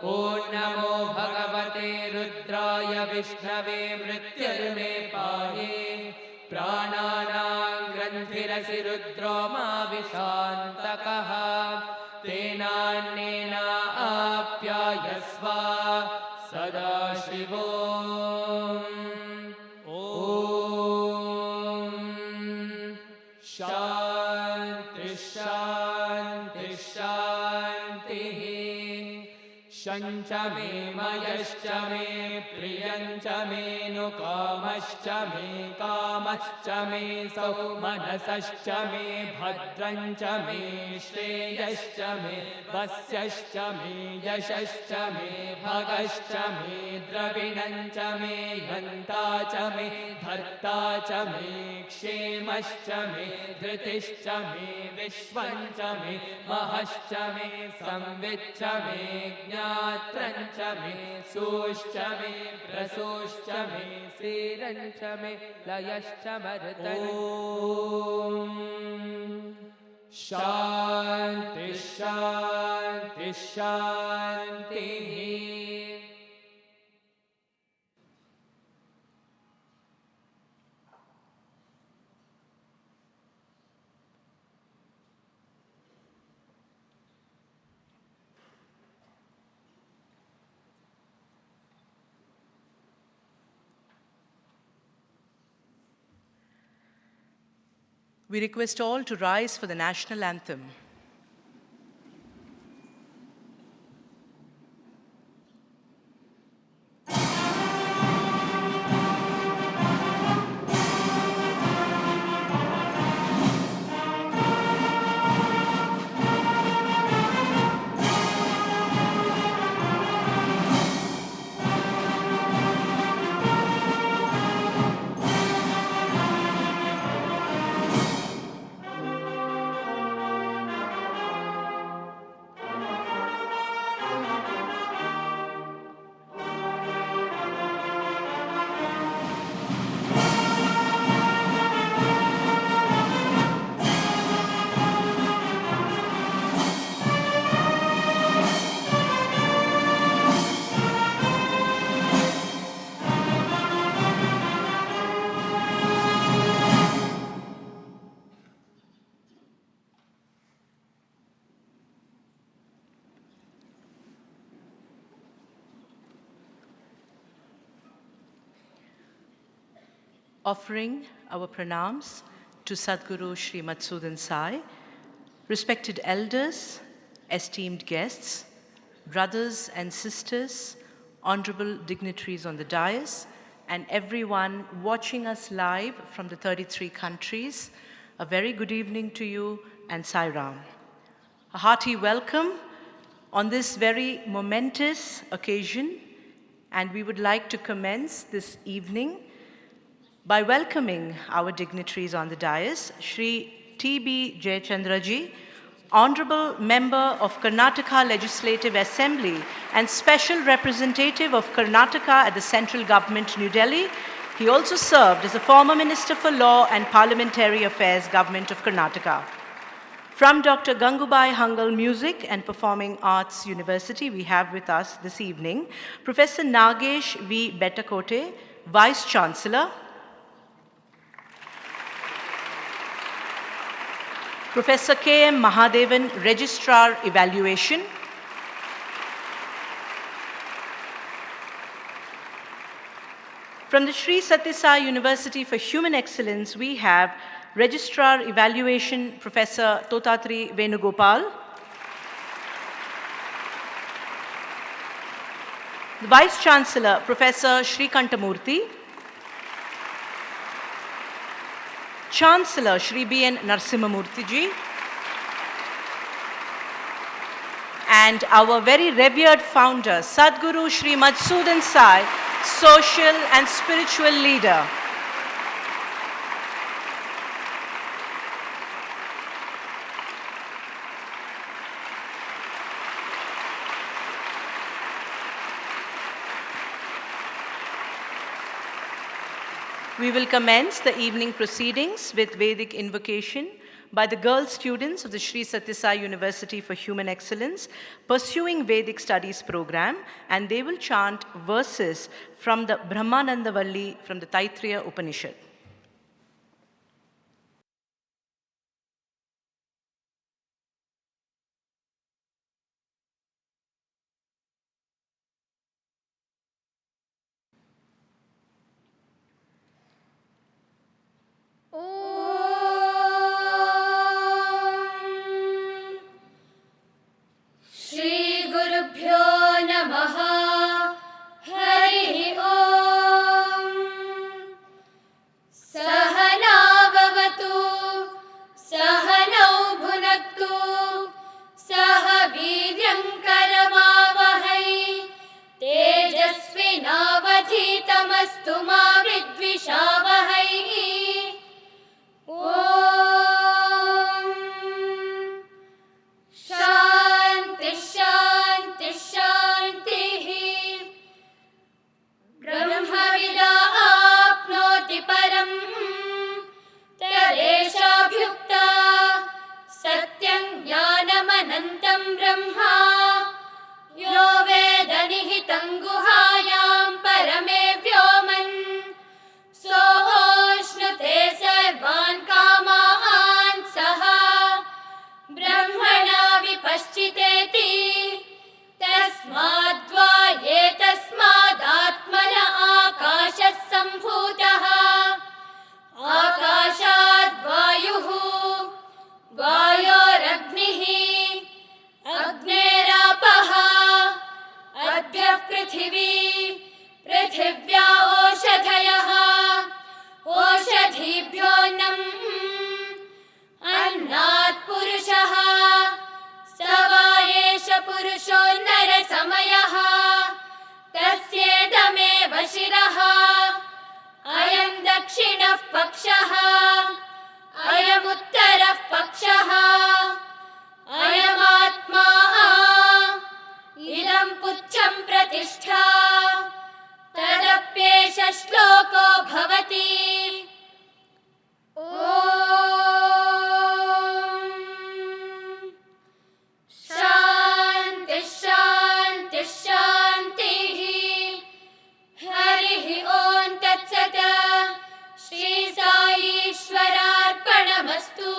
ॐ नमो भगवते रुद्राय विष्णवे मृत्युर्मे पाये प्राणानां ग्रन्थिरसि रुद्रो मा विशान्तकः तेनान्येन आप्यायस्व सदाशिवो शान्ति शान्ति शान्तिः शञ्च मे मयश्च मे प्रियञ्च मेऽनुकामश्च मे कामश्च मे सौमनसश्च मे भद्रञ्च मे श्रेयश्च मे वस्यश्च मे यशश्च मे भगश्च मे द्रविणञ्च मे यन्ता च मे धर्ता च मे क्षेमश्च मे धृतिश्च मे विश्वञ्च मे महश्च मे संविच्च मे ज्ञात्रञ्च मे सूश्च मे प्रसूश्च मे सीरञ्च मे लयश्च मरुतञ्च शान्ति शान्ति शान्तिः We request all to rise for the national anthem. Offering our pranams to Sadguru Sri Madhusudan Sai, respected elders, esteemed guests, brothers and sisters, honorable dignitaries on the dais, and everyone watching us live from the 33 countries, a very good evening to you and Sai Ram. A hearty welcome on this very momentous occasion, and we would like to commence this evening by welcoming our dignitaries on the dais, Shri T.B. Jayachandraji, Honorable Member of Karnataka Legislative Assembly and Special Representative of Karnataka at the Central Government, New Delhi. He also served as a former Minister for Law and Parliamentary Affairs, Government of Karnataka. From Dr. Gangubai Hangal Music and Performing Arts University, we have with us this evening Professor Nagesh V. Bettakote, Vice Chancellor, Professor K.M. Mahadevan, Registrar Evaluation, from the Sri Sathya Sai University for Human Excellence, we have Registrar Evaluation, Professor Totatri Venugopal, the Vice Chancellor, Professor Sri Kantamurthy, Chancellor Shri B.N. Narasimhamurthy ji, and our very revered founder, Sadguru Sri Madhusudan Sai, social and spiritual leader. We will commence the evening proceedings with Vedic invocation by the girl students of the Sri Sathya Sai University for Human Excellence pursuing Vedic Studies program, and they will chant verses from the Brahmanandavalli from the Taittiriya Upanishad. तेजस्विनावधीतमस्तु मा विद्विषावहै। ॐ शान्ति शान्ति शान्तिः। ब्रह्मविदा आप्नोति परम् तदेशाभ्युक्ता सत्यं ज्ञानमनन्तं ब्रह्मा यो वेद निहितं गुहायां परमे व्योमन् सोऽश्नुते सर्वान् कामान् सः ब्रह्मणा विपश्चितेति तस्माद्वा एतस्मादात्मन आकाशः सम्भूतः आकाशाद् वायुः वायोरग्निः अग्नेरापः अद्यः पृथिवी पृथिव्या ओषधयः ओषधीभ्योऽन्नम् अन्नात् पुरुषः स वा एष पुरुषो नरसमयः तस्येदमेव शिरः अयं दक्षिणः पक्षः अयमुत्तरः पक्षः अयमात्मा इदं पुच्छं प्रतिष्ठा तदप्येष श्लोको भवति। ॐ शान्ति शान्ति शान्तिः। हरिः ॐ तत्सत्। Shri साईश्वरार्पणमस्तु।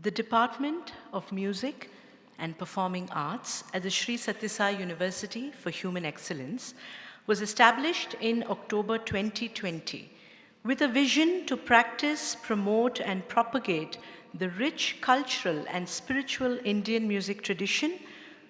The Department of Music and Performing Arts at the Sri Sathya Sai University for Human Excellence was established in October 2020 with a vision to practice, promote, and propagate the rich cultural and spiritual Indian music tradition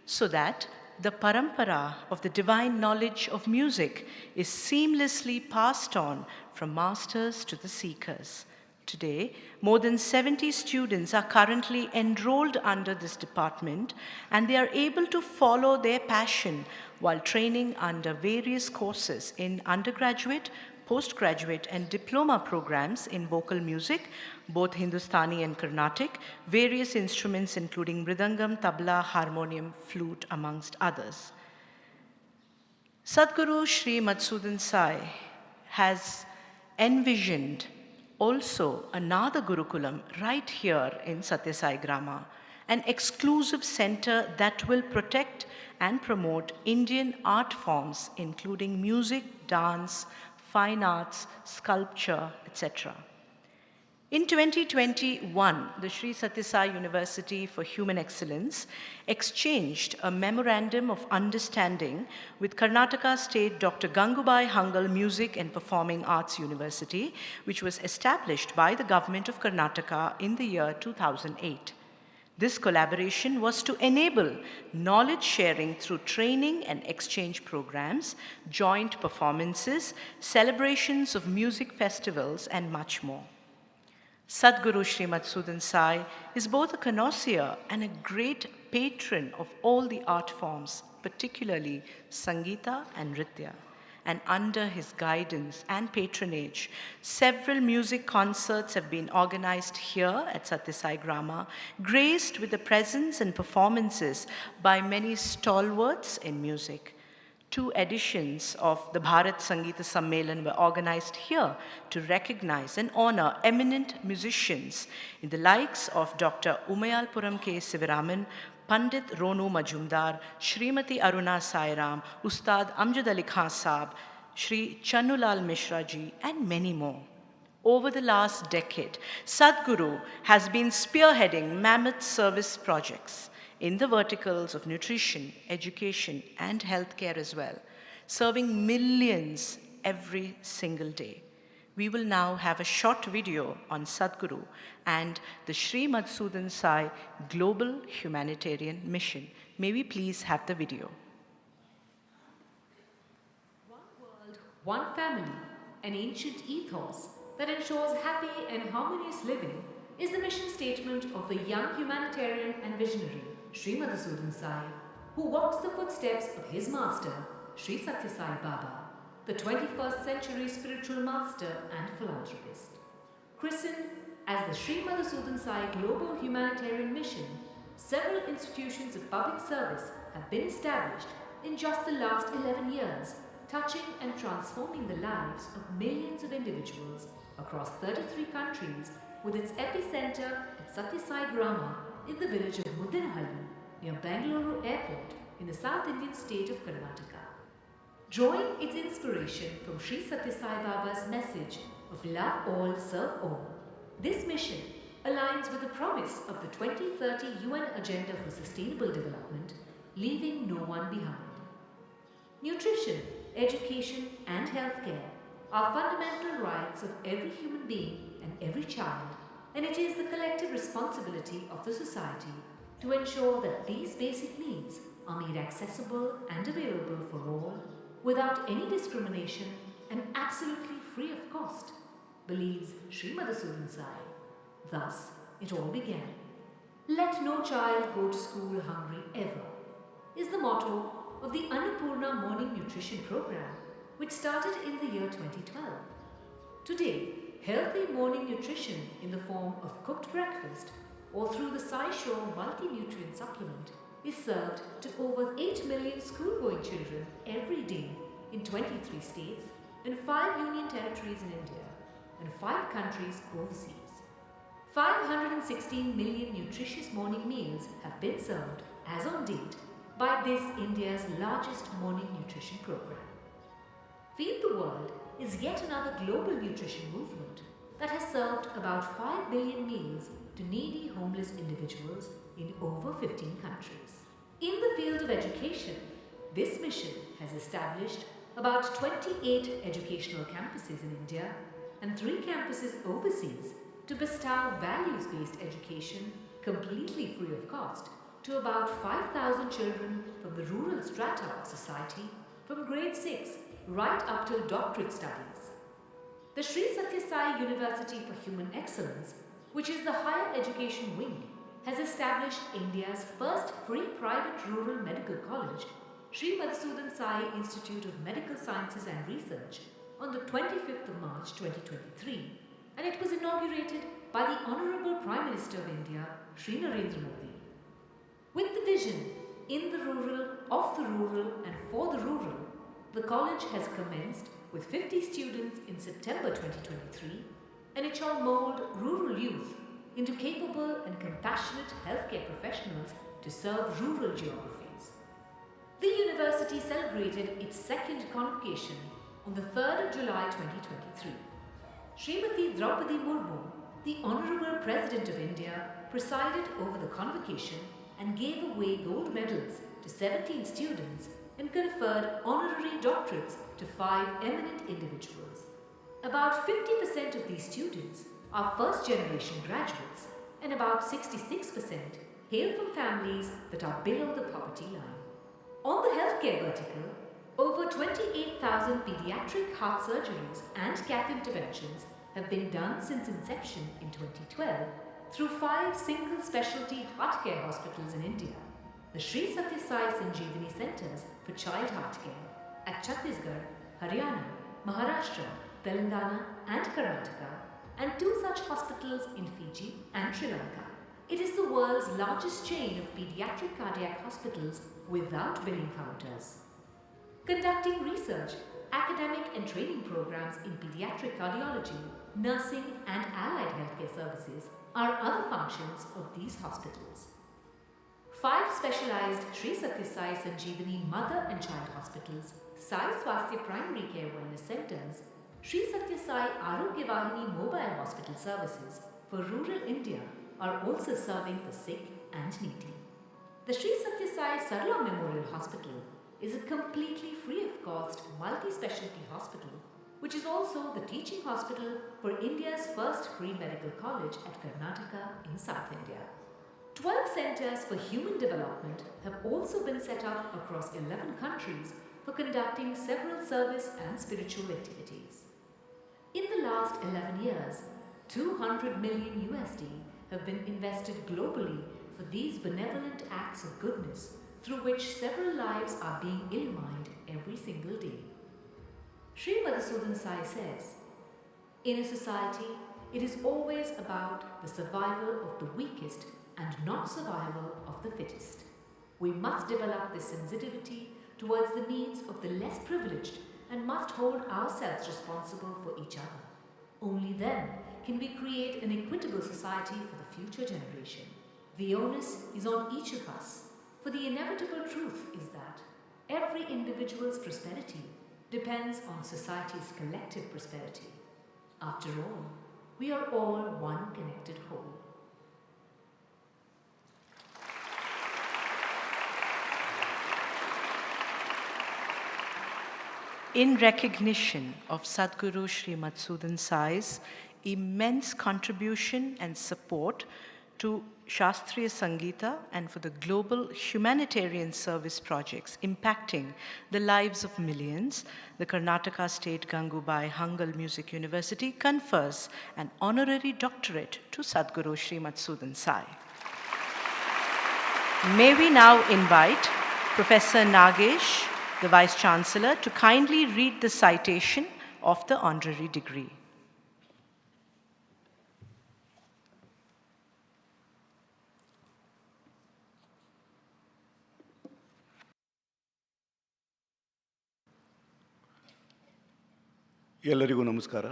so that the parampara of the divine knowledge of music is seamlessly passed on from masters to the seekers. Today, more than 70 students are currently enrolled under this department, and they are able to follow their passion while training under various courses in undergraduate, postgraduate, and diploma programs in vocal music, both Hindustani and Carnatic, various instruments including mridangam, tabla, harmonium, flute, amongst others. Sadguru Sri Madhusudan Sai has envisioned also another Gurukulam right here in Sathya Sai Grama, an exclusive center that will protect and promote Indian art forms including music, dance, fine arts, sculpture, etc. In 2021, the Sri Sathya Sai University for Human Excellence exchanged a memorandum of understanding with Karnataka State Dr. Gangubai Hangal Music and Performing Arts University, which was established by the government of Karnataka in the year 2008. This collaboration was to enable knowledge sharing through training and exchange programs, joint performances, celebrations of music festivals, and much more. Sadguru Sri Madhusudan Sai is both a connoisseur and a great patron of all the art forms, particularly Sangeeta and Nritya. and under his guidance and patronage, several music concerts have been organized here at Sathya Sai Grama, graced with the presence and performances by many stalwarts in music. 2 editions of the Bharat Sangeeta Sammelan were organized here to recognize and honor eminent musicians in the likes of Dr. Umayalpuram K. Sivaraman, Pandit Ronu Majumdar, Srimati Aruna Sairam, Ustad Amjad Ali Khan Saab, Shri Channulal Mishra ji, and many more. Over the last decade, Sadguru has been spearheading mammoth service projects in the verticals of nutrition, education, and healthcare as well, serving millions every single day. We will now have a short video on Sadguru and the Sri Madhusudan Sai Global Humanitarian Mission. May we please have the video. One world, one family, an ancient ethos that ensures happy and harmonious living is the mission statement of the young humanitarian and visionary Sri Madhusudan Sai, who walks the footsteps of his master, Sri Sathya Sai Baba, the 21st century spiritual master and philanthropist. Christened as the Sri Madhusudan Sai Global Humanitarian Mission, several institutions of public service have been established in just the last 11 years, touching and transforming the lives of millions of individuals across 33 countries, with its epicenter at Sathya Sai Grama in the village of Muddenahalli near Bangalore Airport in the South Indian state of Karnataka. Drawing its inspiration from Sri Sathya Sai Baba's message of love all, serve all, this mission aligns with the promise of the 2030 UN Agenda for Sustainable Development, leaving no one behind. Nutrition, education, and healthcare are fundamental rights of every human being and every child, and it is the collective responsibility of the society to ensure that these basic needs are made accessible and available for all without any discrimination and absolutely free of cost, believes Sri Madhusudan Sai. Thus, it all began. Let no child go to school hungry ever is the motto of the Annapurna Morning Nutrition Program, which started in the year 2012. Today, healthy morning nutrition in the form of cooked breakfast or through the Sai Show multi-nutrient supplement is served to over 8 million school-going children every day in 23 states and 5 union territories in India and 5 countries overseas. 516 million nutritious morning meals have been served as on date by this India's largest morning nutrition program. Feed the World is yet another global nutrition movement that has served about 5 billion meals to needy homeless individuals in over 15 countries. In the field of education, this mission has established about 28 educational campuses in India and 3 campuses overseas to bestow values-based education completely free of cost to about 5,000 children from the rural strata of society from grade 6 right up till doctorate studies. The Sri Sathya Sai University for Human Excellence, which is the higher education wing, has established India's first free private rural medical college, Sri Madhusudan Sai Institute of Medical Sciences and Research, on the 25th of March 2023, and it was inaugurated by the Honorable Prime Minister of India, Shri Narendra Modi. With the vision, in the rural, of the rural and for the rural, the college has commenced with 50 students in September 2023, and it shall mould rural youth into capable and compassionate healthcare professionals to serve rural geographies. The university celebrated its second convocation on the 3rd of July 2023. Srimati Draupadi Murmu, the Honorable President of India, presided over the convocation and gave away gold medals to 17 students and conferred honorary doctorates to 5 eminent individuals. About 50% of these students are first-generation graduates, and about 66% hail from families that are below the poverty line. On the healthcare vertical, over 28,000 pediatric heart surgeries and cath interventions have been done since inception in 2012 through 5 single specialty heart care hospitals in India, the Sri Sathya Sai Sanjeevani Centres for Child Heart Care at Chhattisgarh, Haryana, Maharashtra, Telangana and Karnataka, and 2 such hospitals in Fiji and Sri Lanka. It is the world's largest chain of pediatric cardiac hospitals without billing counters. Conducting research, academic and training programs in pediatric cardiology, nursing and allied healthcare services are other functions of these hospitals. 5 specialized Sri Sathya Sai Sanjeevani Mother and Child Hospitals, Sai Swasthya Primary Care Wellness Centers, Sri Sathya Sai Arogya Vani Mobile Hospital Services for rural India are also serving the sick and needy. The Sri Sathya Sai Sarla Memorial Hospital is a completely free of cost multi-specialty hospital which is also the teaching hospital for India's first free medical college at Karnataka in South India. 12 centers for human development have also been set up across 11 countries for conducting several service and spiritual activities. In the last 11 years, $200 million have been invested globally for these benevolent acts of goodness through which several lives are being illumined every single day. Sri Madhusudan Sai says, "In a society, it is always about the survival of the weakest and not survival of the fittest. We must develop this sensitivity towards the needs of the less privileged and must hold ourselves responsible for each other. Only then can we create an equitable society for the future generation. The onus is on each of us, for the inevitable truth is that every individual's prosperity depends on society's collective prosperity. After all, we are all one connected whole." In recognition of Sadguru Sri Madhusudan Sai's immense contribution and support to Shastriya Sangeeta and for the global humanitarian service projects impacting the lives of millions, the Karnataka State Gangubai Hangal Music University confers an honorary doctorate to Sadguru Sri Madhusudan Sai. May we now invite Professor Nagesh, the Vice Chancellor, to kindly read the citation of the honorary degree. ಎಲ್ಲರಿಗೂ ನಮಸ್ಕಾರ.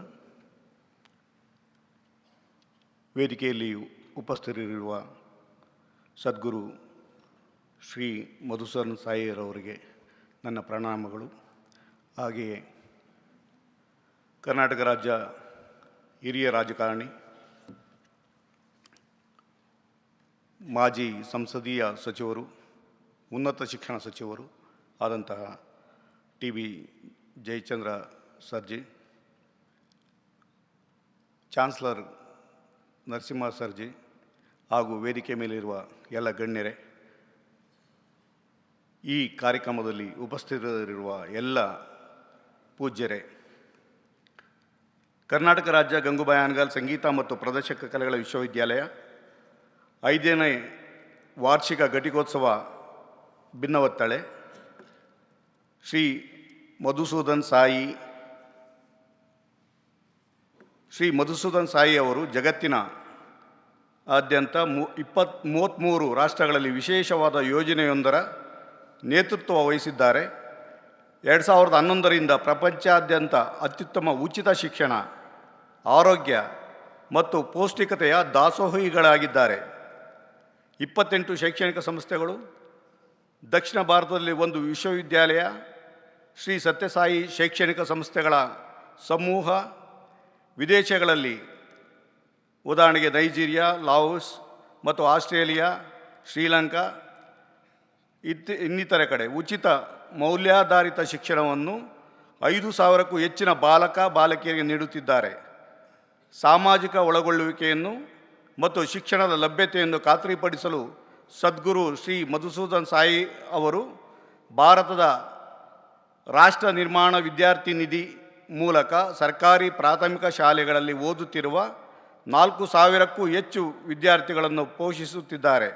ವೇದಿಕೆಯಲ್ಲಿ ಉಪಸ್ಥಿತರಿರುವ ಸದ್ಗುರು ಶ್ರೀ ಮಧುಸೂದನ್ ಸಾಯಿರವರಿಗೆ ನನ್ನ ಪ್ರಣಾಮಗಳು. ಹಾಗೆಯೇ ಕರ್ನಾಟಕ ರಾಜ್ಯ ಹಿರಿಯ ರಾಜಕಾರಣಿ, ಮಾಜಿ ಸಂಸದೀಯ ಸಚಿವರು, ಉನ್ನತ ಶಿಕ್ಷಣ ಸಚಿವರು ಆದಂತಹ ಟಿ.ಬಿ. ಜಯಚಂದ್ರ ಸರ್ಜಿ, ಚಾನ್ಸಲರ್ ನರಸಿಂಹ ಸರ್ಜಿ ಹಾಗೂ ವೇದಿಕೆ ಮೇಲಿರುವ ಎಲ್ಲ ಗಣ್ಯರೇ, ಈ ಕಾರ್ಯಕ್ರಮದಲ್ಲಿ ಉಪಸ್ಥಿತರಿರುವ ಎಲ್ಲ ಪೂಜ್ಯರೇ, ಕರ್ನಾಟಕ ರಾಜ್ಯ ಗಂಗುಬಾಯಿ ಹಾನಗಲ್ ಸಂಗೀತ ಮತ್ತು ಪ್ರದರ್ಶಕ ಕಲೆಗಳ ವಿಶ್ವವಿದ್ಯಾಲಯ 5ನೇ ವಾರ್ಷಿಕ ಘಟಿಕೋತ್ಸವ ಭಿನ್ನವತ್ತಳೆ ಶ್ರೀ ಮಧುಸೂದನ್ ಸಾಯಿ ಅವರು ಜಗತ್ತಿನ ಆದ್ಯಂತ 33 ರಾಷ್ಟ್ರಗಳಲ್ಲಿ ವಿಶೇಷವಾದ ಯೋಜನೆಯೊಂದರ ನೇತೃತ್ವ ವಹಿಸಿದ್ದಾರೆ. 2011ರಿಂದ ಪ್ರಪಂಚಾದ್ಯಂತ ಅತ್ಯುತ್ತಮ ಉಚಿತ ಶಿಕ್ಷಣ, ಆರೋಗ್ಯ ಮತ್ತು ಪೌಷ್ಟಿಕತೆಯ ದಾಸೋಹಿಗಳಾಗಿದ್ದಾರೆ. 28 ಶೈಕ್ಷಣಿಕ ಸಂಸ್ಥೆಗಳು, ದಕ್ಷಿಣ ಭಾರತದಲ್ಲಿ 1 ವಿಶ್ವವಿದ್ಯಾಲಯ, ಶ್ರೀ ಸತ್ಯಸಾಯಿ ಶೈಕ್ಷಣಿಕ ಸಂಸ್ಥೆಗಳ ಸಮೂಹ, ವಿದೇಶಗಳಲ್ಲಿ ಉದಾಹರಣೆಗೆ ನೈಜೀರಿಯಾ, ಲಾವೋಸ್ ಮತ್ತು ಆಸ್ಟ್ರೇಲಿಯಾ, ಶ್ರೀಲಂಕಾ ಇನ್ನಿತರೆ ಕಡೆ ಉಚಿತ ಮೌಲ್ಯಾಧಾರಿತ ಶಿಕ್ಷಣವನ್ನು 5,000ಕ್ಕೂ ಹೆಚ್ಚಿನ ಬಾಲಕಿಯರಿಗೆ ನೀಡುತ್ತಿದ್ದಾರೆ. ಸಾಮಾಜಿಕ ಒಳಗೊಳ್ಳುವಿಕೆಯನ್ನು ಮತ್ತು ಶಿಕ್ಷಣದ ಲಭ್ಯತೆಯನ್ನು ಖಾತ್ರಿಪಡಿಸಲು ಸದ್ಗುರು ಶ್ರೀ ಮಧುಸೂದನ್ ಸಾಯಿ ಅವರು ಭಾರತದ ರಾಷ್ಟ್ರ ನಿರ್ಮಾಣ ವಿದ್ಯಾರ್ಥಿ ನಿಧಿ ಮೂಲಕ ಸರ್ಕಾರಿ ಪ್ರಾಥಮಿಕ ಶಾಲೆಗಳಲ್ಲಿ ಓದುತ್ತಿರುವ 4,000ಕ್ಕೂ ಹೆಚ್ಚು ವಿದ್ಯಾರ್ಥಿಗಳನ್ನು ಪೋಷಿಸುತ್ತಿದ್ದಾರೆ.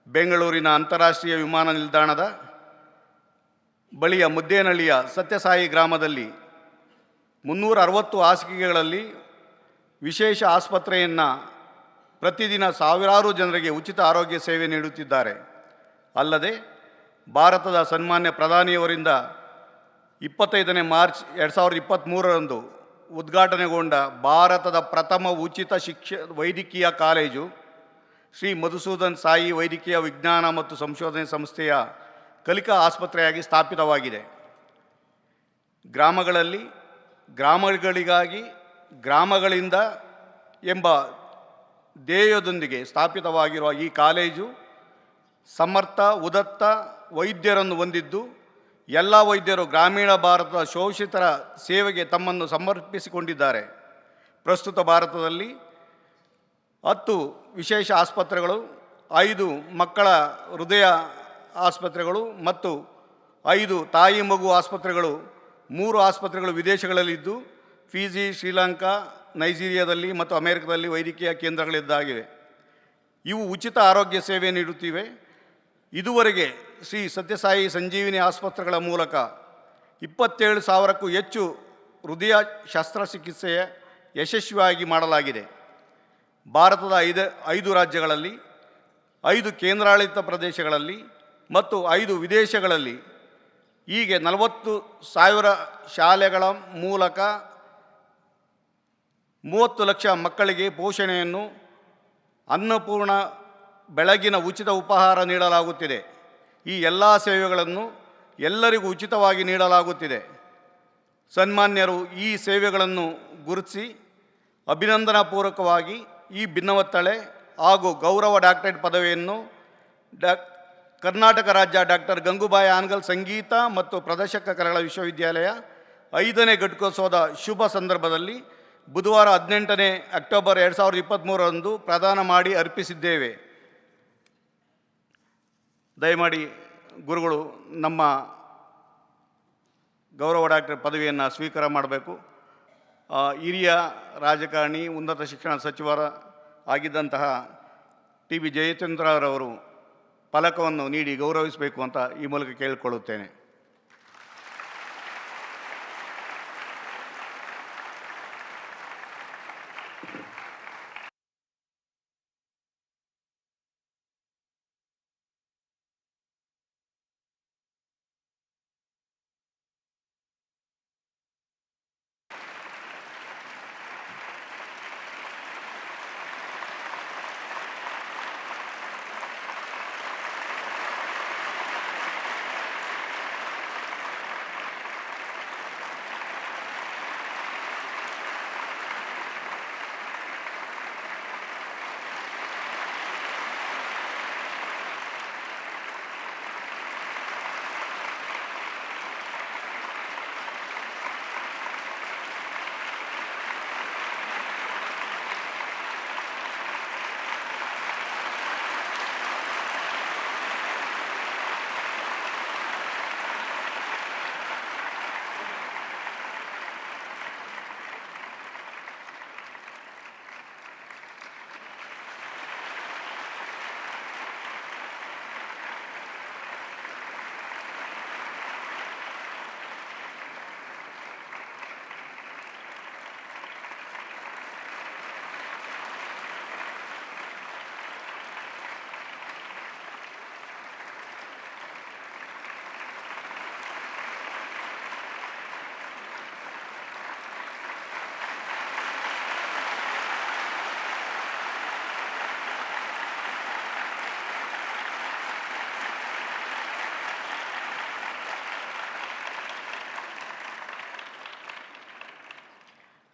ಬೆಂಗಳೂರಿನ ಅಂತಾರಾಷ್ಟ್ರೀಯ ವಿಮಾನ ನಿಲ್ದಾಣದ ಬಳಿಯ ಮುದ್ದೇನಹಳ್ಳಿಯ ಸತ್ಯಸಾಯಿ ಗ್ರಾಮದಲ್ಲಿ 360 ಹಾಸಿಗೆಗಳಲ್ಲಿ ವಿಶೇಷ ಆಸ್ಪತ್ರೆಯನ್ನು ಪ್ರತಿದಿನ ಸಾವಿರಾರು ಜನರಿಗೆ ಉಚಿತ ಆರೋಗ್ಯ ಸೇವೆ ನೀಡುತ್ತಿದ್ದಾರೆ. ಅಲ್ಲದೆ ಭಾರತದ ಸನ್ಮಾನ್ಯ ಪ್ರಧಾನಿಯವರಿಂದ 25 ಮಾರ್ಚ್ 2023ರಂದು ಉದ್ಘಾಟನೆಗೊಂಡ ಭಾರತದ ಪ್ರಥಮ ಉಚಿತ ವೈದ್ಯಕೀಯ ಕಾಲೇಜು ಶ್ರೀ ಮಧುಸೂದನ್ ಸಾಯಿ ವೈದ್ಯಕೀಯ ವಿಜ್ಞಾನ ಮತ್ತು ಸಂಶೋಧನೆ ಸಂಸ್ಥೆಯ ಕಲಿಕಾ ಆಸ್ಪತ್ರೆಯಾಗಿ ಸ್ಥಾಪಿತವಾಗಿದೆ. ಗ್ರಾಮಗಳಲ್ಲಿ ಗ್ರಾಮಗಳಿಗಾಗಿ ಗ್ರಾಮಗಳಿಂದ ಎಂಬ ಧ್ಯೇಯದೊಂದಿಗೆ ಸ್ಥಾಪಿತವಾಗಿರುವ ಈ ಕಾಲೇಜು ಸಮರ್ಥ ಉದಾತ್ತ ವೈದ್ಯರನ್ನು ಹೊಂದಿದ್ದು, ಎಲ್ಲ ವೈದ್ಯರು ಗ್ರಾಮೀಣ ಭಾರತದ ಶೋಷಿತರ ಸೇವೆಗೆ ತಮ್ಮನ್ನು ಸಮರ್ಪಿಸಿಕೊಂಡಿದ್ದಾರೆ. ಪ್ರಸ್ತುತ ಭಾರತದಲ್ಲಿ 10 ವಿಶೇಷ ಆಸ್ಪತ್ರೆಗಳು, 5 ಮಕ್ಕಳ ಹೃದಯ ಆಸ್ಪತ್ರೆಗಳು ಮತ್ತು 5 ತಾಯಿ ಮಗು ಆಸ್ಪತ್ರೆಗಳು, 3 ಆಸ್ಪತ್ರೆಗಳು ವಿದೇಶಗಳಲ್ಲಿದ್ದು ಫಿಜಿ, ಶ್ರೀಲಂಕಾ, ನೈಜೀರಿಯಾದಲ್ಲಿ ಮತ್ತು ಅಮೆರಿಕದಲ್ಲಿ ವೈದ್ಯಕೀಯ ಕೇಂದ್ರಗಳಿದ್ದಾಗಿವೆ. ಇವು ಉಚಿತ ಆರೋಗ್ಯ ಸೇವೆ ನೀಡುತ್ತಿವೆ. ಇದುವರೆಗೆ ಶ್ರೀ ಸತ್ಯಸಾಯಿ ಸಂಜೀವಿನಿ ಆಸ್ಪತ್ರೆಗಳ ಮೂಲಕ 27,000ಕ್ಕೂ ಹೆಚ್ಚು ಹೃದಯ ಶಸ್ತ್ರಚಿಕಿತ್ಸೆಯ ಯಶಸ್ವಿಯಾಗಿ ಮಾಡಲಾಗಿದೆ. ಭಾರತದ 5 ರಾಜ್ಯಗಳಲ್ಲಿ, 5 ಕೇಂದ್ರಾಡಳಿತ ಪ್ರದೇಶಗಳಲ್ಲಿ ಮತ್ತು 5 ವಿದೇಶಗಳಲ್ಲಿ ಹೀಗೆ 40,000 ಶಾಲೆಗಳ ಮೂಲಕ 30 ಲಕ್ಷ ಮಕ್ಕಳಿಗೆ ಪೋಷಣೆಯನ್ನು, ಅನ್ನಪೂರ್ಣ ಬೆಳಗಿನ ಉಚಿತ ಉಪಹಾರ ನೀಡಲಾಗುತ್ತಿದೆ. ಈ ಎಲ್ಲ ಸೇವೆಗಳನ್ನು ಎಲ್ಲರಿಗೂ ಉಚಿತವಾಗಿ ನೀಡಲಾಗುತ್ತಿದೆ. ಸನ್ಮಾನ್ಯರು ಈ ಸೇವೆಗಳನ್ನು ಗುರುತಿಸಿ ಅಭಿನಂದನಾಪೂರ್ವಕವಾಗಿ ಈ ಭಿನ್ನವತ್ತಳೆ ಹಾಗೂ ಗೌರವ ಡಾಕ್ಟರೇಟ್ ಪದವಿಯನ್ನು ಕರ್ನಾಟಕ ರಾಜ್ಯ ಡಾಕ್ಟರ್ ಗಂಗುಬಾಯಿ ಹಾನಗಲ್ ಸಂಗೀತ ಮತ್ತು ಪ್ರದರ್ಶಕ ಕಲೆಗಳ ವಿಶ್ವವಿದ್ಯಾಲಯ 5ನೇ ಘಟಿಕೋತ್ಸವದ ಶುಭ ಸಂದರ್ಭದಲ್ಲಿ ಬುಧವಾರ 18 ಅಕ್ಟೋಬರ್ 2023ರಂದು ಪ್ರದಾನ ಮಾಡಿ ಅರ್ಪಿಸಿದ್ದೇವೆ. ದಯಮಾಡಿ ಗುರುಗಳು ನಮ್ಮ ಗೌರವ ಡಾಕ್ಟರೇಟ್ ಪದವಿಯನ್ನು ಸ್ವೀಕಾರ ಮಾಡಬೇಕು. ಹಿರಿಯ ರಾಜಕಾರಣಿ, ಉನ್ನತ ಶಿಕ್ಷಣ ಸಚಿವರ ಆಗಿದ್ದಂತಹ ಟಿ ಬಿ ಜಯಚಂದ್ರರವರು ಫಲಕವನ್ನು ನೀಡಿ ಗೌರವಿಸಬೇಕು ಅಂತ ಈ ಮೂಲಕ ಕೇಳಿಕೊಳ್ಳುತ್ತೇನೆ.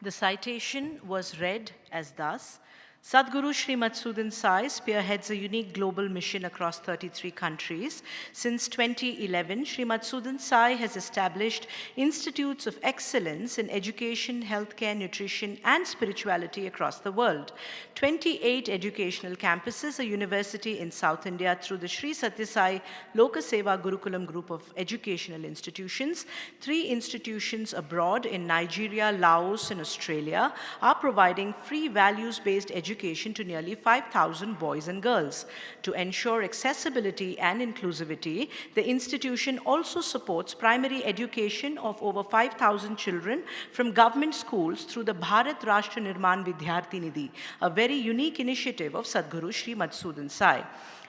The citation was read as thus: Sadguru Sri Madhusudan Sai spearheads a unique global mission across 33 countries. Since 2011, Sri Madhusudan Sai has established institutes of excellence in education, healthcare, nutrition, and spirituality across the world. 28 educational campuses, a university in South India through the Sri Sathya Sai Lokaseva Gurukulam group of educational institutions, 3 institutions abroad in Nigeria, Laos, and Australia are providing free values-based education education to nearly 5,000 boys and girls. To ensure accessibility and inclusivity, the institution also supports primary education of over 5,000 children from government schools through the Bharat Rashtra Nirman Vidyarthi Nidhi, a very unique initiative of Sadguru Sri Madhusudan Sai.